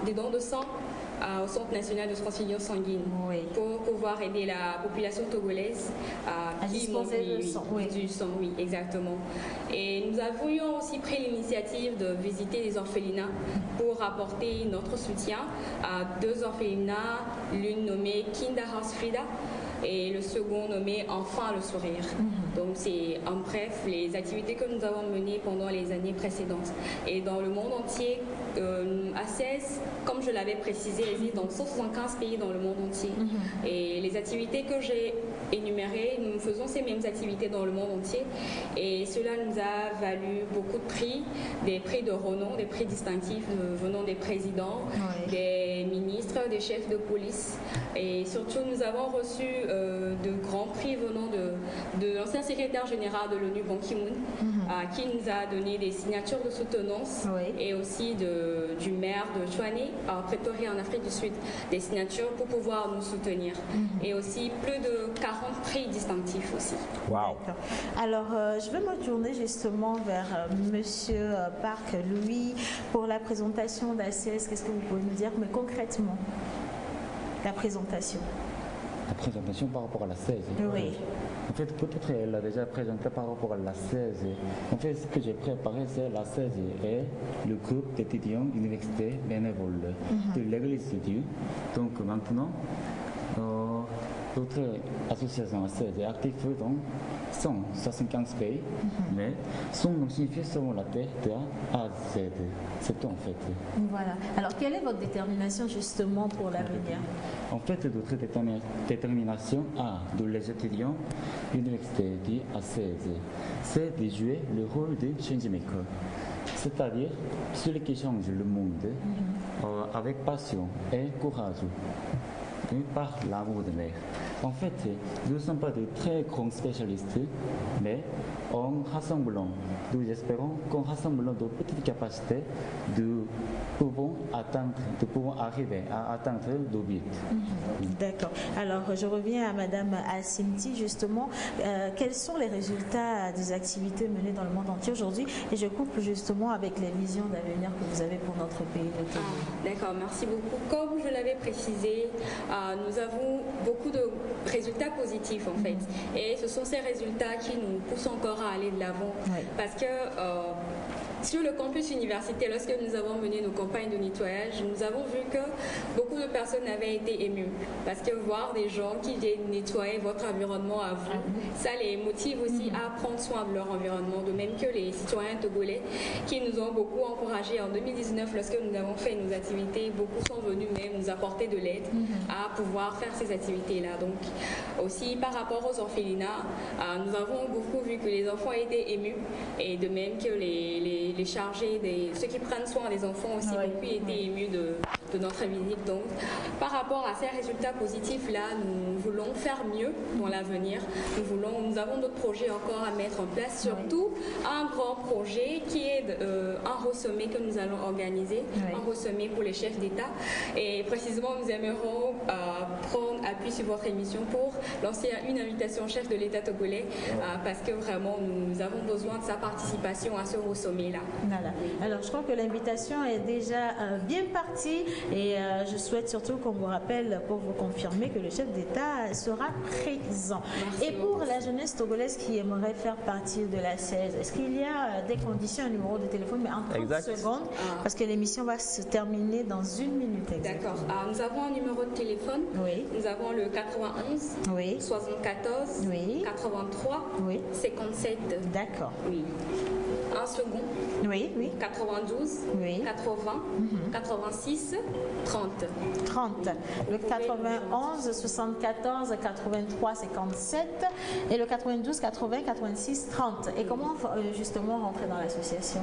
des dons de sang au Centre national de transfusion sanguine pour pouvoir aider la population togolaise à disposer de sang. Du sang, oui, exactement. Et nous avions aussi pris l'initiative de visiter les orphelinats pour apporter notre soutien à 2 orphelinats, l'une nommée Kinderhaus Frida et le second nommé Enfin le sourire. Donc c'est en bref les activités que nous avons menées pendant les années précédentes. Et dans le monde entier, A16, comme je l'avais précisé, existe dans 175 pays dans le monde entier. Et les activités que j'ai énumérées, nous faisons ces mêmes activités dans le monde entier. Et cela nous a valu beaucoup de prix, des prix de renom, des prix distinctifs venant des présidents, des ministres, des chefs de police. Et surtout, nous avons reçu de grands prix venant de l'ancien secrétaire général de l'ONU, Ban Ki-moon, qui nous a donné des signatures de soutenance et aussi du maire de Chouané, à Pretoria en Afrique du Sud, des signatures pour pouvoir nous soutenir. Et aussi plus de 40 prix distinctifs aussi. Wow. Alors, je vais me tourner justement vers Monsieur Park Louis pour la présentation d'ACS. Qu'est-ce que vous pouvez nous dire, mais concrètement, la présentation? La présentation par rapport à la 16. Oui. En fait, peut-être elle a déjà présenté par rapport à la 16. En fait, ce que j'ai préparé, c'est la 16 et le groupe d'étudiants universitaires bénévoles de l'Église de Dieu. Donc maintenant, d'autres associations à 16 est active dans 175 pays, mais sont notifiées selon la terre de A à Z. C'est tout en fait. Voilà. Alors, quelle est votre détermination justement pour l'avenir? En fait, notre détermination de les étudiants universitaires du A16, c'est de jouer le rôle de changemaker, c'est-à-dire celui qui change le monde avec passion et courage. Par l'amour de l'air. En fait, nous ne sommes pas de très grands spécialistes, mais en rassemblant, nous espérons qu'en rassemblant de petites capacités, nous pouvons arriver à atteindre nos buts. D'accord. Alors, je reviens à Madame Asimti, justement. Quels sont les résultats des activités menées dans le monde entier aujourd'hui? Et je couple justement avec les visions d'avenir que vous avez pour notre pays, le Togo. D'accord, merci beaucoup. Comme je l'avais précisé, nous avons beaucoup de résultats positifs en fait. Et ce sont ces résultats qui nous poussent encore à aller de l'avant. Parce que Sur le campus universitaire, lorsque nous avons mené nos campagnes de nettoyage, nous avons vu que beaucoup de personnes avaient été émues. Parce que voir des gens qui viennent nettoyer votre environnement à vous, ça les motive aussi à prendre soin de leur environnement. De même que les citoyens togolais qui nous ont beaucoup encouragés en 2019 lorsque nous avons fait nos activités. Beaucoup sont venus même nous apporter de l'aide à pouvoir faire ces activités-là. Donc aussi par rapport aux orphelinats, nous avons beaucoup vu que les enfants étaient émus et de même que les chargés, ceux qui prennent soin des enfants aussi, beaucoup étaient émus de notre visite. Donc par rapport à ces résultats positifs-là, nous voulons faire mieux dans l'avenir. Nous avons d'autres projets encore à mettre en place, surtout un grand projet qui est un ressommet que nous allons organiser, un ressommet pour les chefs d'État. Et précisément, nous aimerons prendre appui sur votre émission pour lancer une invitation au chef de l'État togolais parce que vraiment, nous avons besoin de sa participation à ce ressommet-là. Voilà. Alors, je crois que l'invitation est déjà bien partie et je souhaite surtout qu'on vous rappelle pour vous confirmer que le chef d'État sera présent. Merci et pour la jeunesse togolaise qui aimerait faire partie de la 16, est-ce qu'il y a des conditions, un numéro de téléphone, mais en 30 secondes, parce que l'émission va se terminer dans 1 minute. D'accord. Nous avons un numéro de téléphone. Oui. Nous avons le 91 74 83 57. D'accord. Oui. Un second. Oui. 92 80 86 30. Le 91 74 83 57 et le 92 80 86 30. Et comment justement rentrer dans l'association?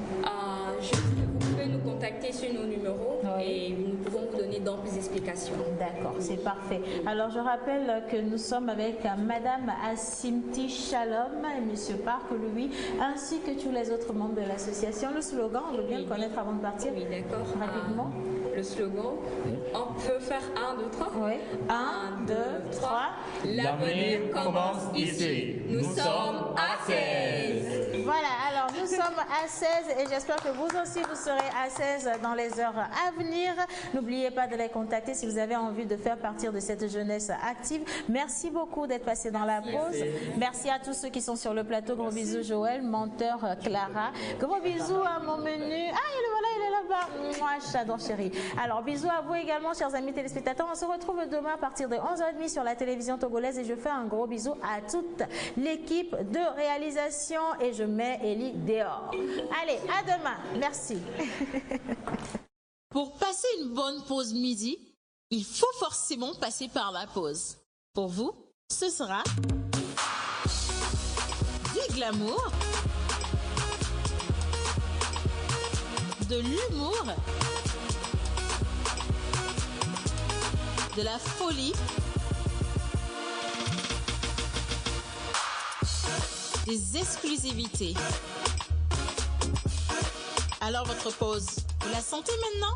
Vous pouvez nous contacter sur nos numéros et nous pouvons vous donner d'amples explications. D'accord, c'est parfait. Alors je rappelle que nous sommes avec Madame Assimti Shalom et Monsieur Park, lui, ainsi que tous les autres membres de l'association. Le slogan, on veut bien le connaître avant de partir. Oui, d'accord. Rapidement. Le slogan, on peut faire 1, 2, 3. Oui. 1, 2, 3. L'avenir commence ici. Nous sommes à 16. Voilà, alors nous sommes à 16 et j'espère que vous aussi vous serez à 16 dans les heures à venir. N'oubliez pas de les contacter si vous avez envie de faire partie de cette jeunesse active. Merci beaucoup d'être passé dans la pause. Merci à tous ceux qui sont sur le plateau. Gros bisous Joël, Menteur Clara. Gros bisous à mon menu. Ah, il est là-bas. Moi, j'adore chérie. Alors, bisous à vous également, chers amis téléspectateurs. On se retrouve demain à partir de 11h30 sur la télévision togolaise et je fais un gros bisou à toute l'équipe de réalisation et je mets Elie dehors. Allez, à demain. Merci. Pour passer une bonne pause midi, il faut forcément passer par la pause. Pour vous, ce sera du glamour, de l'humour, de la folie, des exclusivités. Alors votre pause, vous la sentez maintenant ?